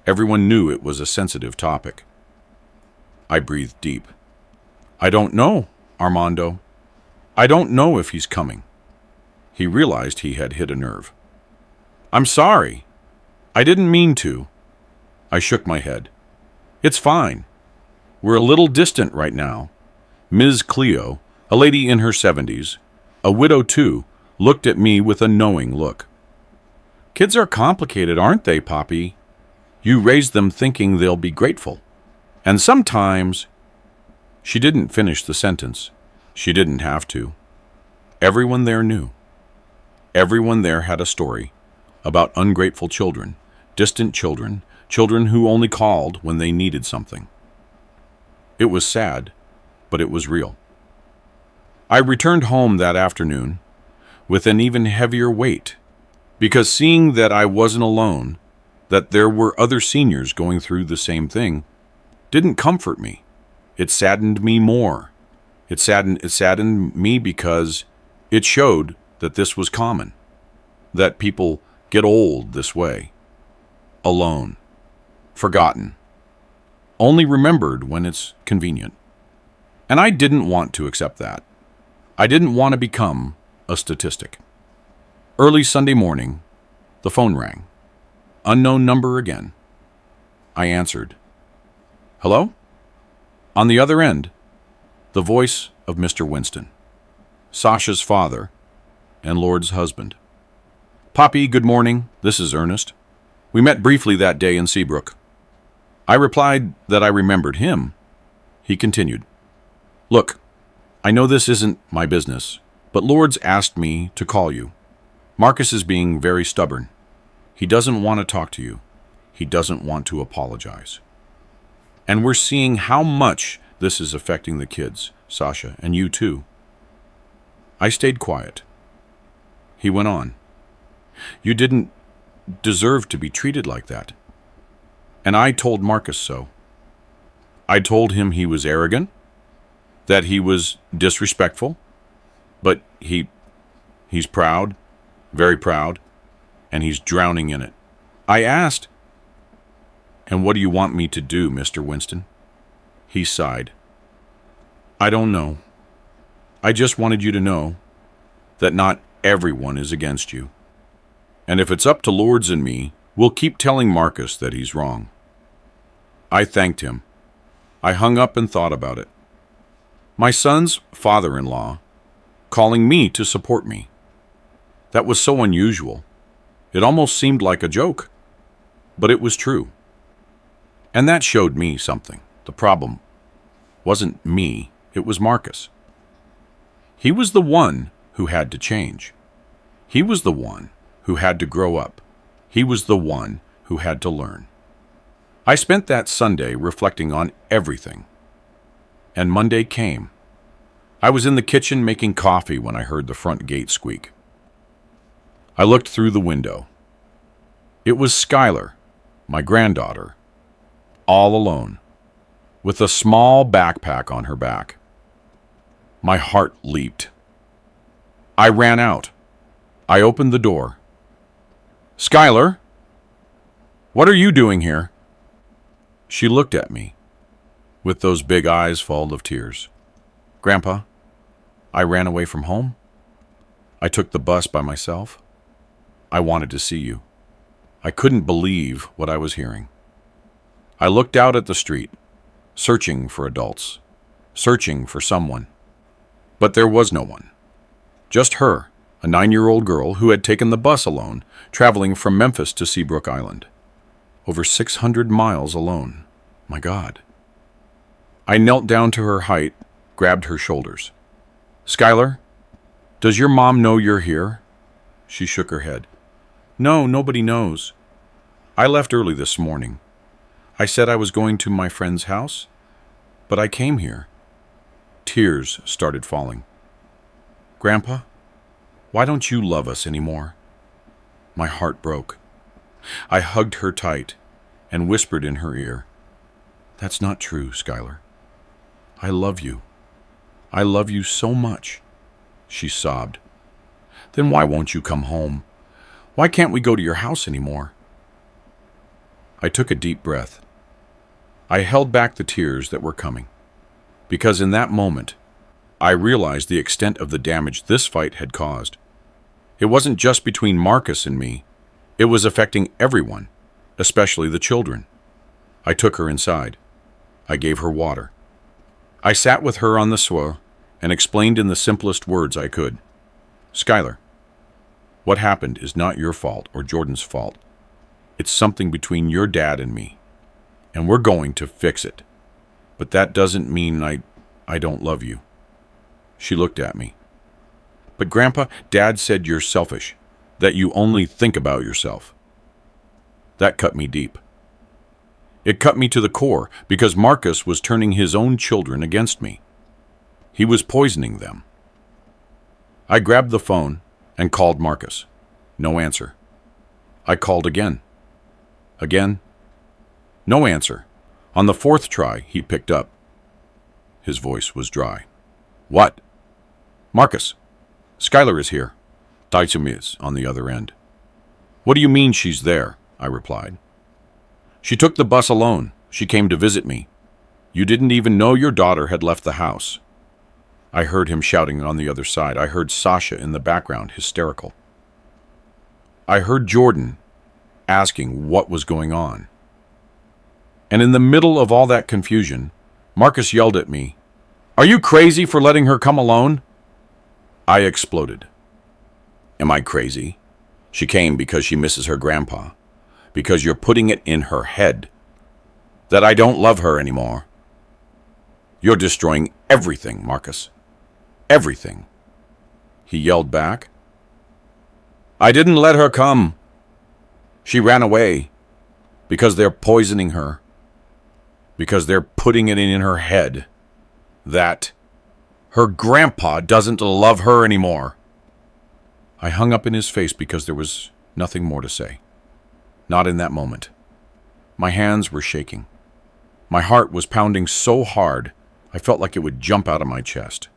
Speaker 1: Everyone knew it was a sensitive topic. I breathed deep. "I don't know, Armando. I don't know if he's coming." He realized he had hit a nerve. "I'm sorry. I didn't mean to." I shook my head. "It's fine. were a little distant right now. Ms. Cleo, a lady in her 70s, a widow too, looked at me with a knowing look. Kids are complicated, aren't they, Poppy? You raise them thinking they'll be grateful. And sometimes... She didn't finish the sentence. She didn't have to. Everyone there knew. Everyone there had a story about ungrateful children, distant children, children who only called when they needed something. It was sad, but it was real. I returned home that afternoon with an even heavier weight, because seeing that I wasn't alone, that there were other seniors going through the same thing, didn't comfort me. It saddened me more. It saddened me because it showed that this was common, that people get old this way, alone, forgotten, only remembered when it's convenient. And I didn't want to accept that. I didn't want to become a statistic. Early Sunday morning, the phone rang. Unknown number again. I answered. Hello? On the other end, the voice of Mr. Winston, Sasha's father and Lord's husband. Poppy, good morning. This is Ernest. We met briefly that day in Seabrook. I replied that I remembered him. He continued. Look, I know this isn't my business, but Lord's asked me to call you. Marcus is being very stubborn. He doesn't want to talk to you. He doesn't want to apologize. And we're seeing how much this is affecting the kids, Sasha, and you too. I stayed quiet. He went on. You didn't deserve to be treated like that. And I told Marcus so. I told him he was arrogant, that he was disrespectful, but he's proud, very proud, and he's drowning in it. I asked, and what do you want me to do, Mr. Winston? He sighed. I don't know. I just wanted you to know that not everyone is against you. And if it's up to Lords and me, we'll keep telling Marcus that he's wrong. I thanked him. I hung up and thought about it. My son's father-in-law calling me to support me. That was so unusual. It almost seemed like a joke, but it was true. And that showed me something. The problem wasn't me, it was Marcus. He was the one who had to change. He was the one who had to grow up. He was the one who had to learn. I spent that Sunday reflecting on everything. And Monday came. I was in the kitchen making coffee when I heard the front gate squeak. I looked through the window. It was Skylar, my granddaughter, all alone, with a small backpack on her back. My heart leaped. I ran out. I opened the door. Skylar, what are you doing here? She looked at me, with those big eyes full of tears. Grandpa, I ran away from home. I took the bus by myself. I wanted to see you. I couldn't believe what I was hearing. I looked out at the street, searching for adults, searching for someone. But there was no one. Just her, a 9-year-old girl who had taken the bus alone, traveling from Memphis to Seabrook Island. Over 600 miles alone. My God. I knelt down to her height, grabbed her shoulders. Skylar, does your mom know you're here? She shook her head. No, nobody knows. I left early this morning. I said I was going to my friend's house, but I came here. Tears started falling. Grandpa, why don't you love us anymore? My heart broke. I hugged her tight and whispered in her ear, That's not true, Skylar. I love you. I love you so much. She sobbed. Then why won't you come home? Why can't we go to your house anymore? I took a deep breath. I held back the tears that were coming, because in that moment, I realized the extent of the damage this fight had caused. It wasn't just between Marcus and me. It was affecting everyone, especially the children. I took her inside. I gave her water. I sat with her on the sofa and explained in the simplest words I could. Skylar, what happened is not your fault or Jordan's fault. It's something between your dad and me, and we're going to fix it. But that doesn't mean I don't love you. She looked at me. But Grandpa, Dad said you're selfish, that you only think about yourself. That cut me deep. It cut me to the core because Marcus was turning his own children against me. He was poisoning them. I grabbed the phone and called Marcus. No answer. I called again. Again. No answer. On the fourth try, he picked up. His voice was dry. What? Marcus, Skylar is here. Taichum is on the other end. What do you mean she's there? I replied. She took the bus alone. She came to visit me. You didn't even know your daughter had left the house. I heard him shouting on the other side. I heard Sasha in the background, hysterical. I heard Jordan asking what was going on. And in the middle of all that confusion, Marcus yelled at me, "Are you crazy for letting her come alone?" I exploded. Am I crazy? She came because she misses her grandpa, because you're putting it in her head that I don't love her anymore. You're destroying everything, Marcus. Everything. He yelled back. I didn't let her come. She ran away because they're poisoning her, because they're putting it in her head that her grandpa doesn't love her anymore. I hung up in his face because there was nothing more to say. Not in that moment. My hands were shaking. My heart was pounding so hard, I felt like it would jump out of my chest.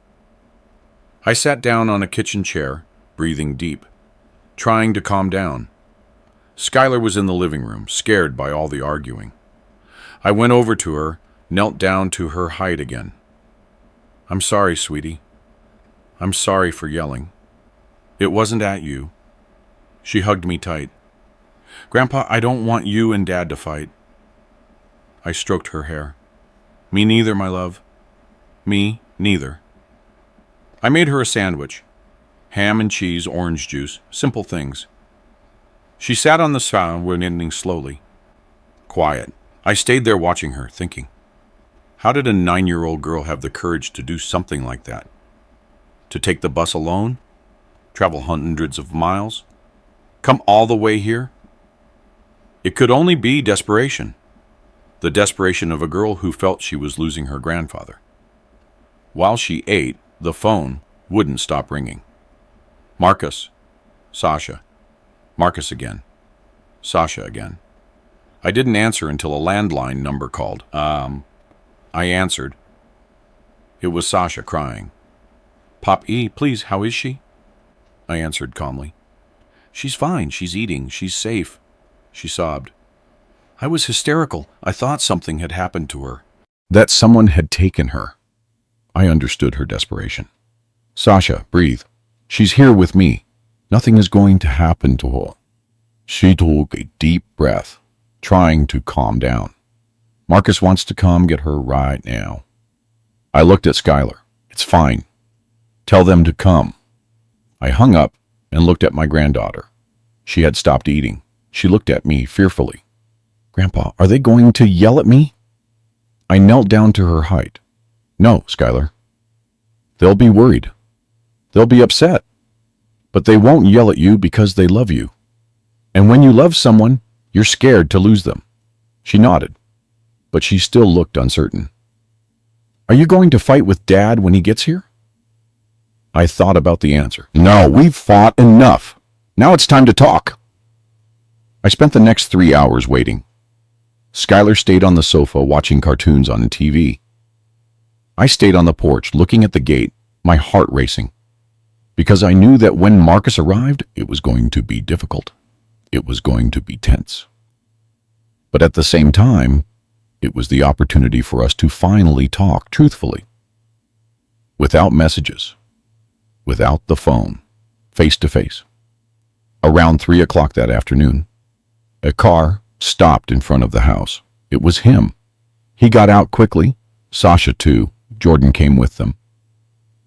Speaker 1: I sat down on a kitchen chair, breathing deep, trying to calm down. Skylar was in the living room, scared by all the arguing. I went over to her, knelt down to her height again. I'm sorry, sweetie. I'm sorry for yelling. It wasn't at you. She hugged me tight. Grandpa, I don't want you and Dad to fight. I stroked her hair. Me neither, my love. Me neither. I made her a sandwich. Ham and cheese, orange juice, simple things. She sat on the sofa, knitting slowly. Quiet. I stayed there watching her, thinking. How did a 9-year-old girl have the courage to do something like that? To take the bus alone? Travel hundreds of miles? Come all the way here? It could only be desperation. The desperation of a girl who felt she was losing her grandfather. While she ate, the phone wouldn't stop ringing. Marcus. Sasha. Marcus again. Sasha again. I didn't answer until a landline number called. I answered. It was Sasha crying. Pop E, please, how is she? I answered calmly. She's fine, she's eating, she's safe, she sobbed. I was hysterical. I thought something had happened to her. That someone had taken her. I understood her desperation. Sasha, breathe. She's here with me. Nothing is going to happen to her. She took a deep breath, trying to calm down. Marcus wants to come get her right now. I looked at Skylar. It's fine. Tell them to come. I hung up and looked at my granddaughter. She had stopped eating. She looked at me fearfully. Grandpa, are they going to yell at me? I knelt down to her height. No, Skylar. They'll be worried. They'll be upset. But they won't yell at you because they love you. And when you love someone, you're scared to lose them. She nodded, but she still looked uncertain. Are you going to fight with Dad when he gets here? I thought about the answer. No, we've fought enough. Now it's time to talk. I spent the next 3 hours waiting. Skylar stayed on the sofa watching cartoons on TV. I stayed on the porch looking at the gate, my heart racing, because I knew that when Marcus arrived, it was going to be difficult. It was going to be tense. But at the same time, it was the opportunity for us to finally talk truthfully. Without messages. Without the phone. Face to face. Around 3 o'clock that afternoon, a car stopped in front of the house. It was him. He got out quickly. Sasha too. Jordan came with them.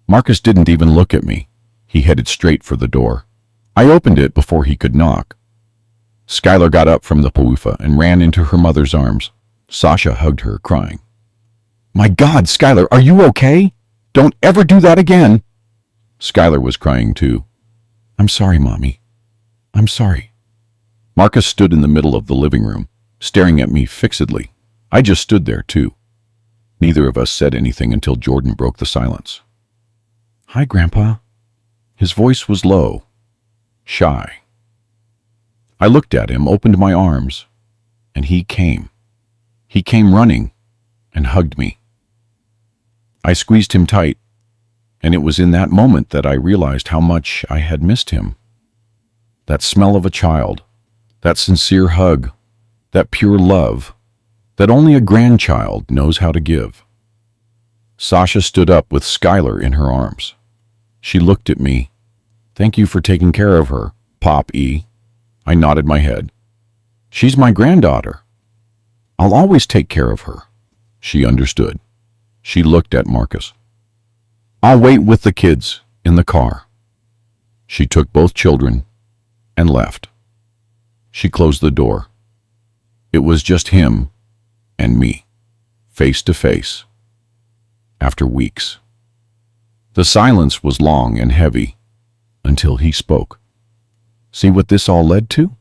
Speaker 1: Marcus didn't even look at me. He headed straight for the door. I opened it before he could knock. Skylar got up from the sofa and ran into her mother's arms. Sasha hugged her, crying. "My God, Skylar, are you okay? Don't ever do that again." Skylar was crying too. "I'm sorry, Mommy. I'm sorry." Marcus stood in the middle of the living room, staring at me fixedly. I just stood there too. Neither of us said anything until Jordan broke the silence. "Hi, Grandpa." His voice was low, shy. I looked at him, opened my arms, and he came. He came running and hugged me. I squeezed him tight, and it was in that moment that I realized how much I had missed him. That smell of a child, that sincere hug, that pure love that only a grandchild knows how to give. Sasha stood up with Skylar in her arms. She looked at me. "Thank you for taking care of her, Pop E." I nodded my head. "She's my granddaughter. I'll always take care of her." She understood. She looked at Marcus. "I'll wait with the kids in the car." She took both children and left. She closed the door. It was just him and me, face to face, after weeks. The silence was long and heavy until he spoke. "See what this all led to?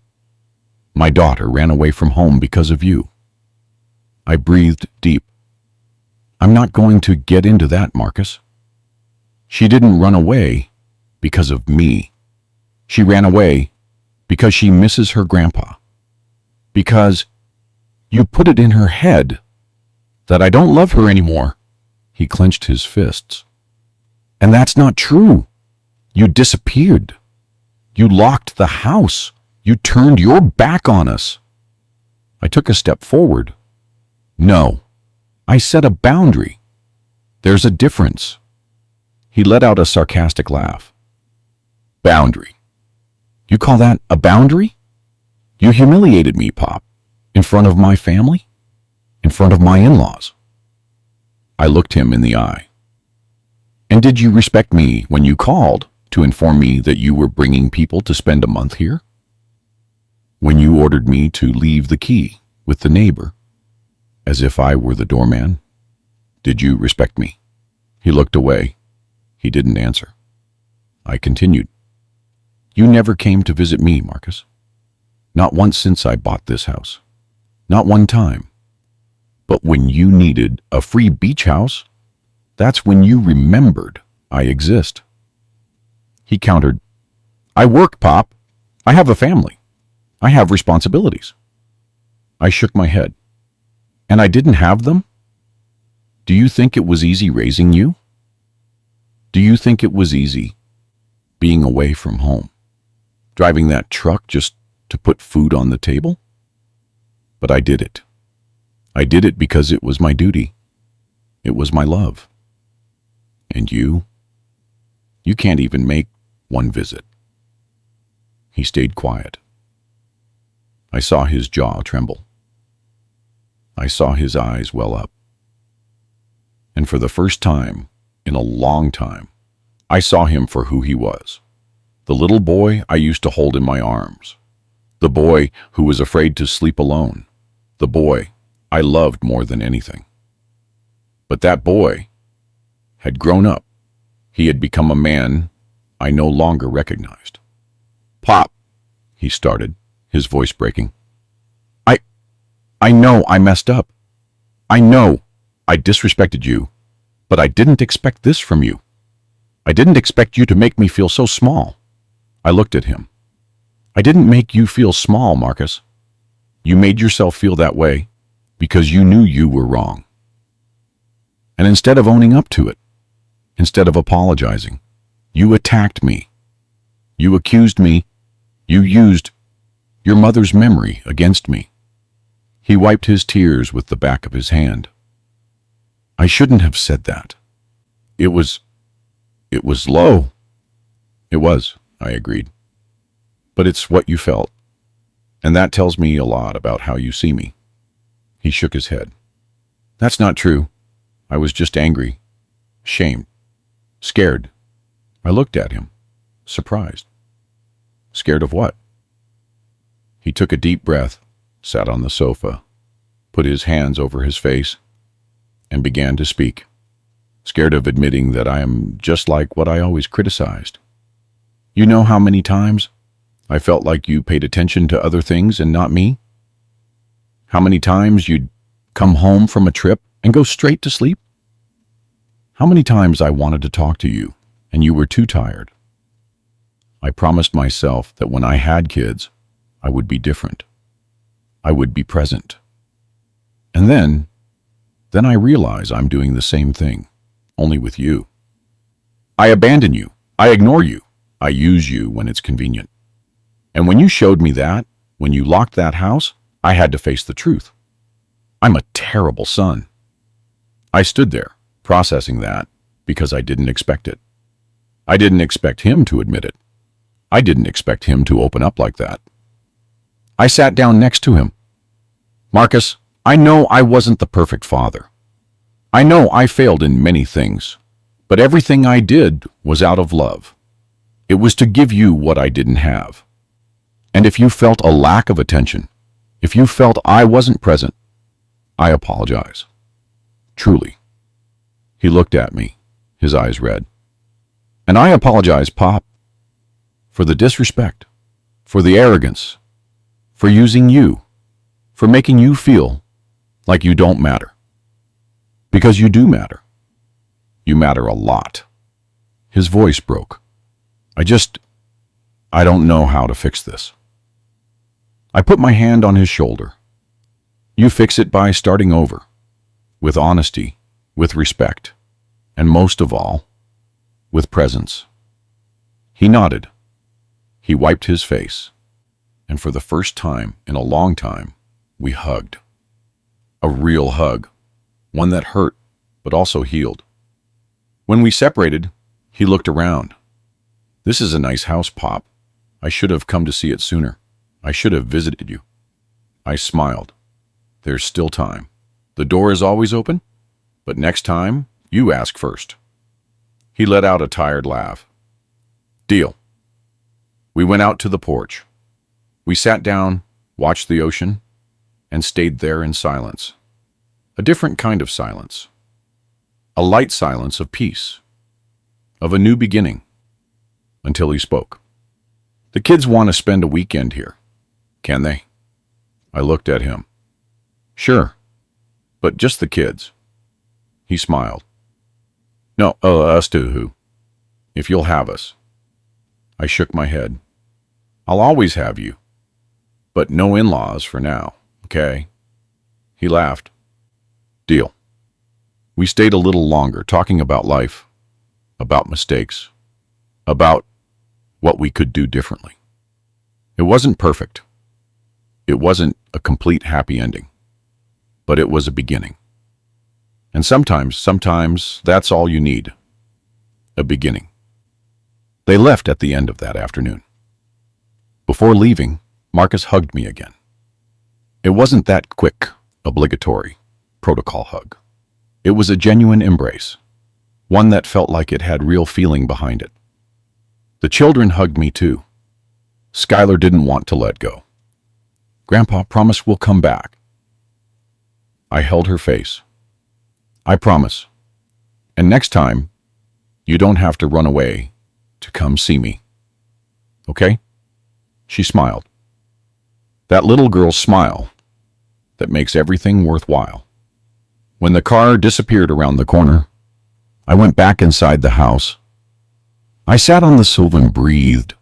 Speaker 1: My daughter ran away from home because of you." I breathed deep. "I'm not going to get into that, Marcus. She didn't run away because of me. She ran away because she misses her grandpa. Because you put it in her head that I don't love her anymore." He clenched his fists. "And that's not true. You disappeared. You locked the house. You turned your back on us." I took a step forward. "No, I set a boundary. There's a difference." He let out a sarcastic laugh. "Boundary? You call that a boundary? You humiliated me, Pop, in front of my family, in front of my in-laws." I looked him in the eye. "And did you respect me when you called to inform me that you were bringing people to spend a month here? When you ordered me to leave the key with the neighbor, as if I were the doorman? Did you respect me?" He looked away. He didn't answer. I continued. "You never came to visit me, Marcus. Not once since I bought this house. Not one time. But when you needed a free beach house, that's when you remembered I exist." He countered, "I work, Pop. I have a family. I have responsibilities." I shook my head. "And I didn't have them? Do you think it was easy raising you? Do you think it was easy being away from home, driving that truck just to put food on the table? But I did it. I did it because it was my duty. It was my love. And you can't even make one visit." He stayed quiet. I saw his jaw tremble. I saw his eyes well up. And for the first time in a long time, I saw him for who he was. The little boy I used to hold in my arms. The boy who was afraid to sleep alone. The boy I loved more than anything. But that boy had grown up. He had become a man I no longer recognized. "Pop," he started, his voice breaking. I know I messed up. I know I disrespected you, but I didn't expect this from you. I didn't expect you to make me feel so small." I looked at him. "I didn't make you feel small, Marcus. You made yourself feel that way because you knew you were wrong. And instead of owning up to it, instead of apologizing, you attacked me. You accused me. You used your mother's memory against me." He wiped his tears with the back of his hand. "I shouldn't have said that. It was low." "It was," I agreed. "But it's what you felt. And that tells me a lot about how you see me." He shook his head. That's not true. I was just angry, ashamed, scared. I looked at him, surprised. Scared of what? He took a deep breath, sat on the sofa, put his hands over his face, and began to speak. Scared of admitting that I am just like what I always criticized. You know how many times I felt like you paid attention to other things and not me? How many times you'd come home from a trip and go straight to sleep? How many times I wanted to talk to you and you were too tired? I promised myself that when I had kids, I would be different. I would be present. And then I realize I'm doing the same thing, only with you. I abandon you. I ignore you. I use you when it's convenient. And when you showed me that, when you locked that house, I had to face the truth. I'm a terrible son. I stood there, processing that, because I didn't expect it. I didn't expect him to admit it. I didn't expect him to open up like that. I sat down next to him. Marcus, I know I wasn't the perfect father. I know I failed in many things, but everything I did was out of love. It was to give you what I didn't have. And if you felt a lack of attention, if you felt I wasn't present, I apologize. Truly. He looked at me, his eyes red. And I apologize, Pop, for the disrespect, for the arrogance, for using you, for making you feel like you don't matter. Because you do matter. You matter a lot. His voice broke. I don't know how to fix this. I put my hand on his shoulder. You fix it by starting over, with honesty, with respect, and most of all, with presence. He nodded. He wiped his face, and for the first time in a long time, we hugged. A real hug, one that hurt, but also healed. When we separated, he looked around. This is a nice house, Pop. I should have come to see it sooner. I should have visited you. I smiled. There's still time. The door is always open, but next time, you ask first. He let out a tired laugh. Deal. We went out to the porch. We sat down, watched the ocean, and stayed there in silence. A different kind of silence. A light silence of peace, of a new beginning, until he spoke. The kids want to spend a weekend here, can they? I looked at him. Sure, but just the kids. He smiled. No, us too, if you'll have us. I shook my head. I'll always have you, but no in-laws for now, okay? He laughed. Deal. We stayed a little longer talking about life, about mistakes, about what we could do differently. It wasn't perfect. It wasn't a complete happy ending, but it was a beginning. And sometimes that's all you need. A beginning. They left at the end of that afternoon. Before leaving, Marcus hugged me again. It wasn't that quick, obligatory, protocol hug. It was a genuine embrace, one that felt like it had real feeling behind it. The children hugged me too. Skylar didn't want to let go. Grandpa, promise we'll come back. I held her face. I promise. And next time, you don't have to run away to come see me. Okay? She smiled. That little girl's smile that makes everything worthwhile. When the car disappeared around the corner, I went back inside the house. I sat on the sofa and breathed.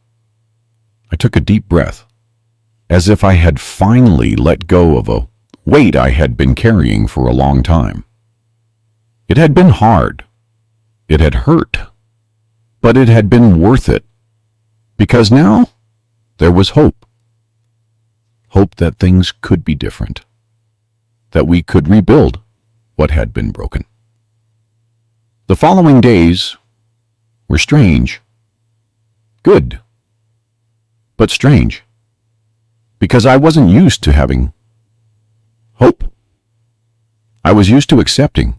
Speaker 1: I took a deep breath, as if I had finally let go of a weight I had been carrying for a long time. It had been hard. It had hurt. But it had been worth it, because now there was hope. Hope that things could be different, that we could rebuild what had been broken. The following days were strange. Good, but strange, because I wasn't used to having hope. I was used to accepting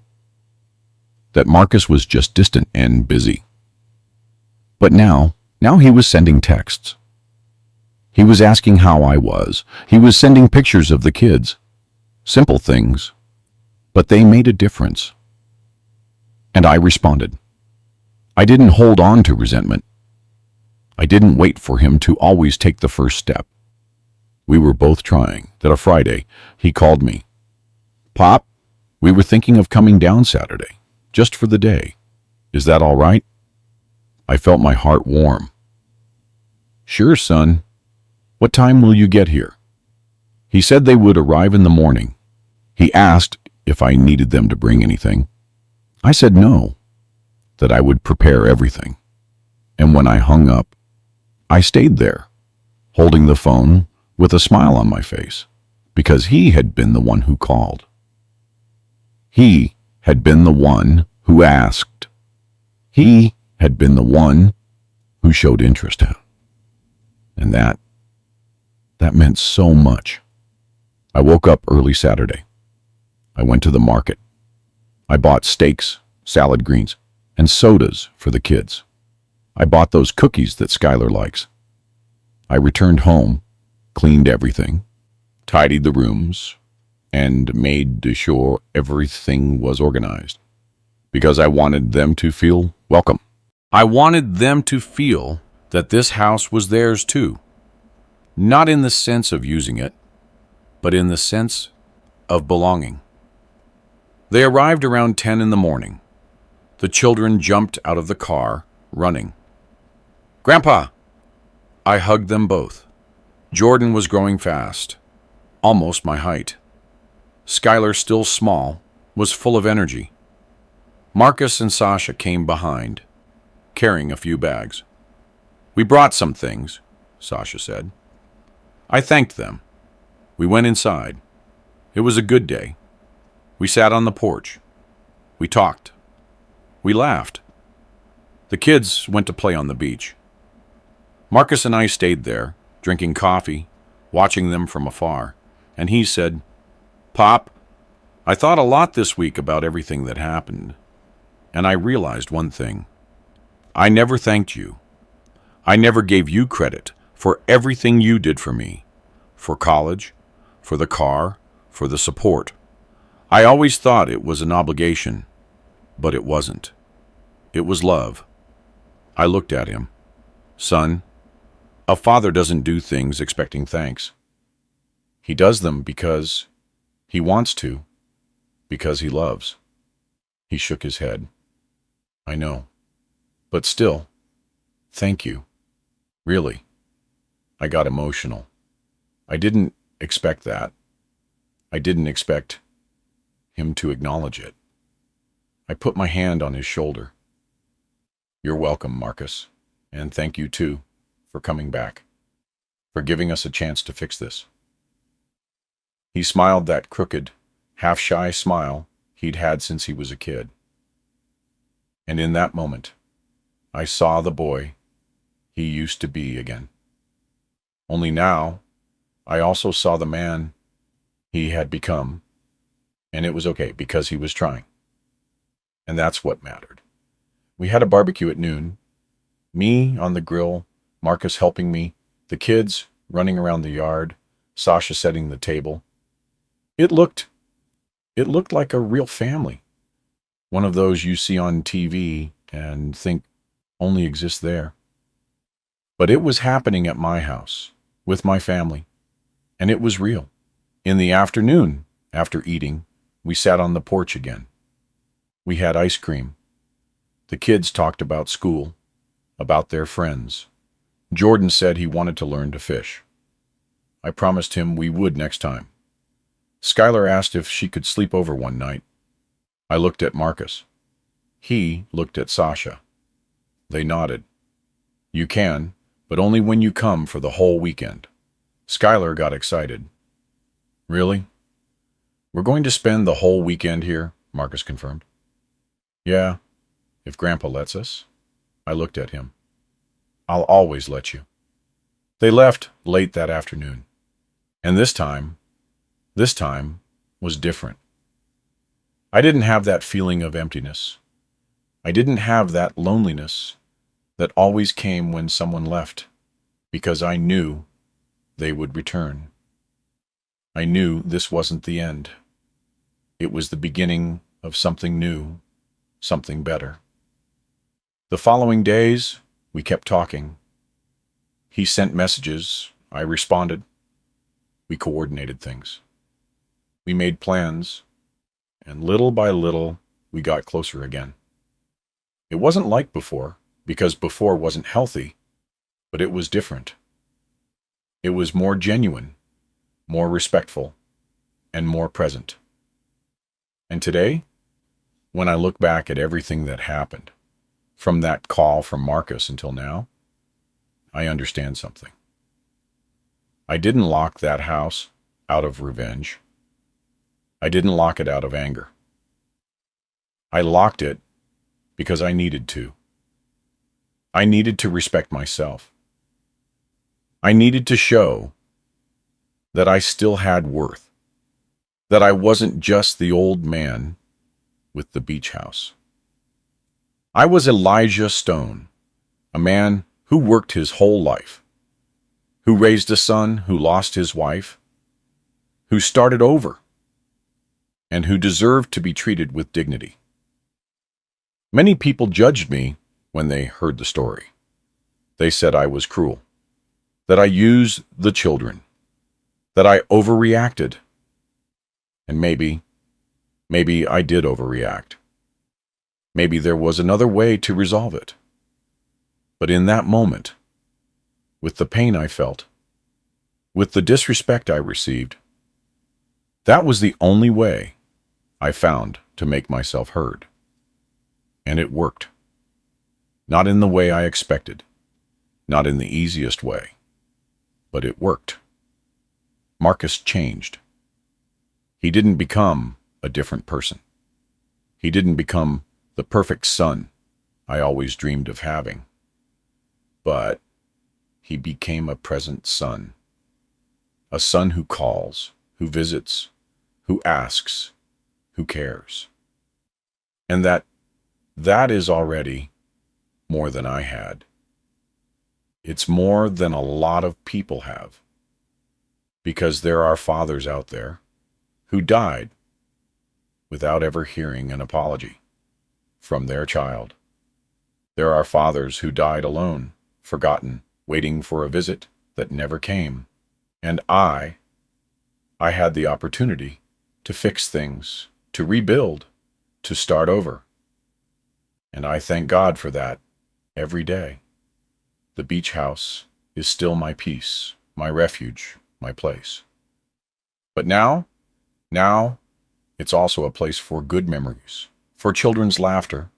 Speaker 1: that Marcus was just distant and busy. But now he was sending texts. He was asking how I was. He was sending pictures of the kids. Simple things, but they made a difference. And I responded. I didn't hold on to resentment. I didn't wait for him to always take the first step. We were both trying. That a Friday, he called me. Pop, we were thinking of coming down Saturday, just for the day. Is that all right? I felt my heart warm. Sure, son. What time will you get here? He said they would arrive in the morning. He asked if I needed them to bring anything. I said no, that I would prepare everything. And when I hung up, I stayed there, holding the phone with a smile on my face, because he had been the one who called. He had been the one who asked. He had been the one who showed interest. And that meant so much. I woke up early Saturday. I went to the market. I bought steaks, salad greens, and sodas for the kids. I bought those cookies that Skylar likes. I returned home, cleaned everything, tidied the rooms, and made sure everything was organized, because I wanted them to feel welcome. I wanted them to feel that this house was theirs too, not in the sense of using it, but in the sense of belonging. They arrived around 10 in the morning. The children jumped out of the car, running. Grandpa! I hugged them both. Jordan was growing fast, almost my height. Skylar, still small, was full of energy. Marcus and Sasha came behind, carrying a few bags. We brought some things, Sasha said. I thanked them. We went inside. It was a good day. We sat on the porch. We talked. We laughed. The kids went to play on the beach. Marcus and I stayed there, drinking coffee, watching them from afar, and he said, Pop, I thought a lot this week about everything that happened, and I realized one thing. I never thanked you. I never gave you credit for everything you did for me, for college, for the car, for the support. I always thought it was an obligation, but it wasn't. It was love. I looked at him. Son, a father doesn't do things expecting thanks. He does them because he wants to, because he loves. He shook his head. I know, but still, thank you. Really. I got emotional. I didn't expect that. I didn't expect him to acknowledge it. I put my hand on his shoulder. You're welcome, Marcus, and thank you too for coming back, for giving us a chance to fix this. He smiled that crooked, half-shy smile he'd had since he was a kid. And in that moment, I saw the boy he used to be again. Only now, I also saw the man he had become, and it was okay because he was trying. And that's what mattered. We had a barbecue at noon, me on the grill, Marcus helping me, the kids running around the yard, Sasha setting the table. It looked like a real family. One of those you see on TV and think only exists there. But it was happening at my house, with my family, and it was real. In the afternoon, after eating, we sat on the porch again. We had ice cream. The kids talked about school, about their friends. Jordan said he wanted to learn to fish. I promised him we would next time. Skylar asked if she could sleep over one night. I looked at Marcus. He looked at Sasha. They nodded. You can, but only when you come for the whole weekend. Skylar got excited. Really? We're going to spend the whole weekend here, Marcus confirmed. Yeah, if Grandpa lets us. I looked at him. I'll always let you. They left late that afternoon. And this time was different. I didn't have that feeling of emptiness. I didn't have that loneliness that always came when someone left, because I knew they would return. I knew this wasn't the end. It was the beginning of something new, something better. The following days, we kept talking. He sent messages, I responded. We coordinated things. We made plans, and little by little, we got closer again. It wasn't like before, because before wasn't healthy, but it was different. It was more genuine, more respectful, and more present. And today, when I look back at everything that happened, from that call from Marcus until now, I understand something. I didn't lock that house out of revenge. I didn't lock it out of anger. I locked it because I needed to. I needed to respect myself. I needed to show that I still had worth, that I wasn't just the old man with the beach house. I was Elijah Stone, a man who worked his whole life, who raised a son who lost his wife, who started over, and who deserved to be treated with dignity. Many people judged me when they heard the story. They said I was cruel, that I used the children, that I overreacted. And maybe I did overreact. Maybe there was another way to resolve it. But in that moment, with the pain I felt, with the disrespect I received, that was the only way I found to make myself heard. And it worked. Not in the way I expected, not in the easiest way, but it worked. Marcus changed. He didn't become a different person. He didn't become the perfect son I always dreamed of having. But he became a present son. A son who calls, who visits, who asks, who cares. And that is already more than I had. It's more than a lot of people have. Because there are fathers out there who died without ever hearing an apology from their child. There are fathers who died alone, forgotten, waiting for a visit that never came. And I had the opportunity to fix things, to rebuild, to start over. And I thank God for that every day. The beach house is still my peace, my refuge, my place. But now it's also a place for good memories, for children's laughter,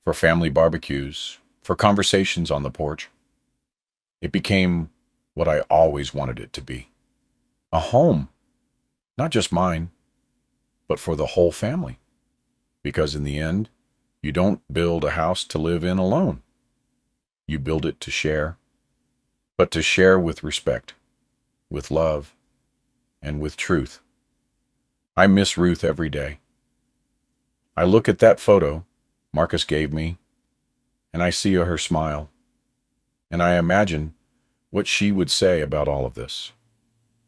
Speaker 1: for family barbecues, for conversations on the porch. It became what I always wanted it to be. A home, not just mine, but for the whole family. Because in the end, you don't build a house to live in alone. You build it to share, but to share with respect, with love, and with truth. I miss Ruth every day. I look at that photo Marcus gave me, and I see her smile, and I imagine what she would say about all of this.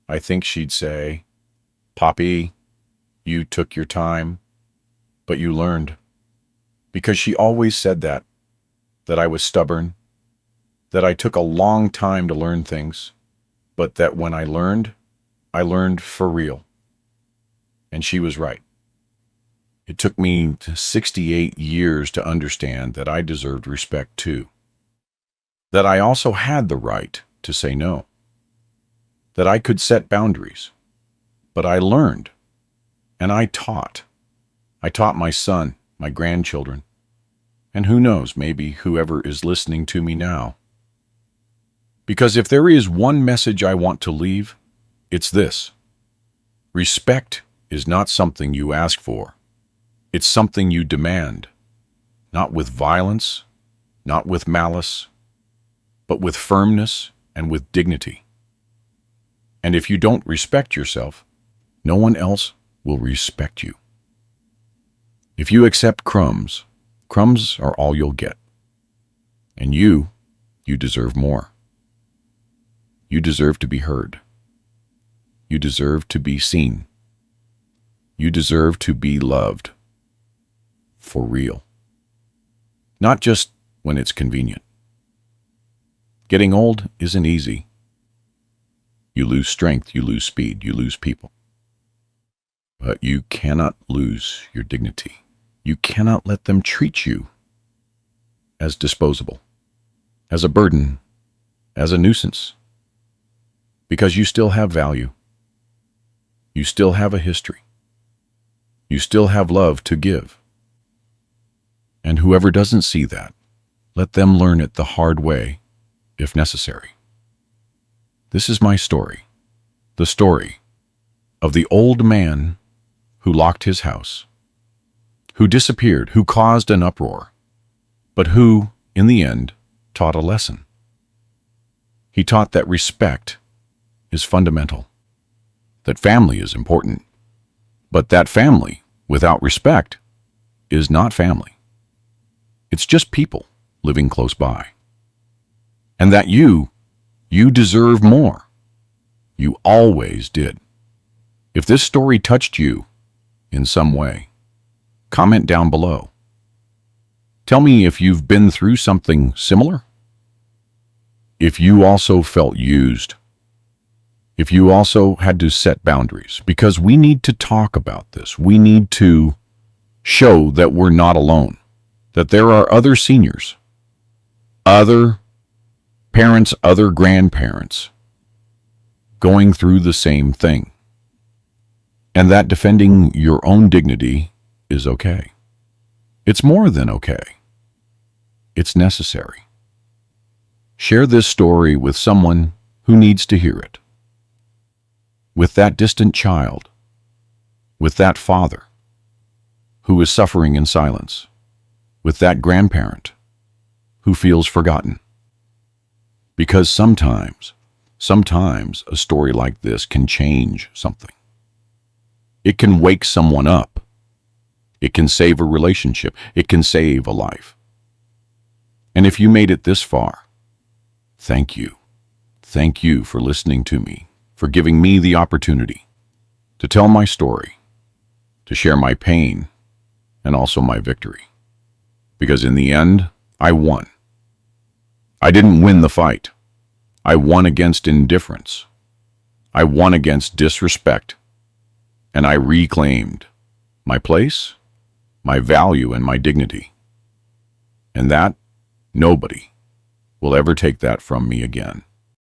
Speaker 1: I think she'd say, "Poppy, you took your time, but you learned." Because she always said that I was stubborn, that I took a long time to learn things, but that when I learned for real. And she was right. It took me 68 years to understand that I deserved respect too. That I also had the right to say no. That I could set boundaries. But I learned. And I taught. I taught my son, my grandchildren, and who knows, maybe whoever is listening to me now. Because if there is one message I want to leave, it's this. Respect is not something you ask for. It's something you demand. Not with violence, not with malice, but with firmness and with dignity. And if you don't respect yourself, no one else will respect you. If you accept crumbs, crumbs are all you'll get. And you deserve more. You deserve to be heard. You deserve to be seen. You deserve to be loved. For real. Not just when it's convenient. Getting old isn't easy. You lose strength, you lose speed, you lose people. But you cannot lose your dignity. You cannot let them treat you as disposable, as a burden, as a nuisance. Because you still have value. You still have a history. You still have love to give. And whoever doesn't see that, let them learn it the hard way, if necessary. This is my story, the story of the old man who locked his house, who disappeared, who caused an uproar, but who, in the end, taught a lesson. He taught that respect is fundamental, that family is important, but that family without respect is not family. It's just people living close by. And that you deserve more. You always did. If this story touched you in some way, comment down below. Tell me if you've been through something similar. If you also felt used. If you also had to set boundaries. Because we need to talk about this. We need to show that we're not alone. That there are other seniors, other parents, other grandparents going through the same thing. And that defending your own dignity is okay. It's more than okay. It's necessary. Share this story with someone who needs to hear it. With that distant child, with that father who is suffering in silence, with that grandparent who feels forgotten. Because sometimes a story like this can change something. It can wake someone up. It can save a relationship. It can save a life. And if you made it this far, thank you. Thank you for listening to me, for giving me the opportunity to tell my story, to share my pain, and also my victory. Because in the end, I won. I didn't win the fight. I won against indifference. I won against disrespect. And I reclaimed my place, my value, and my dignity. And that, nobody will ever take that from me again.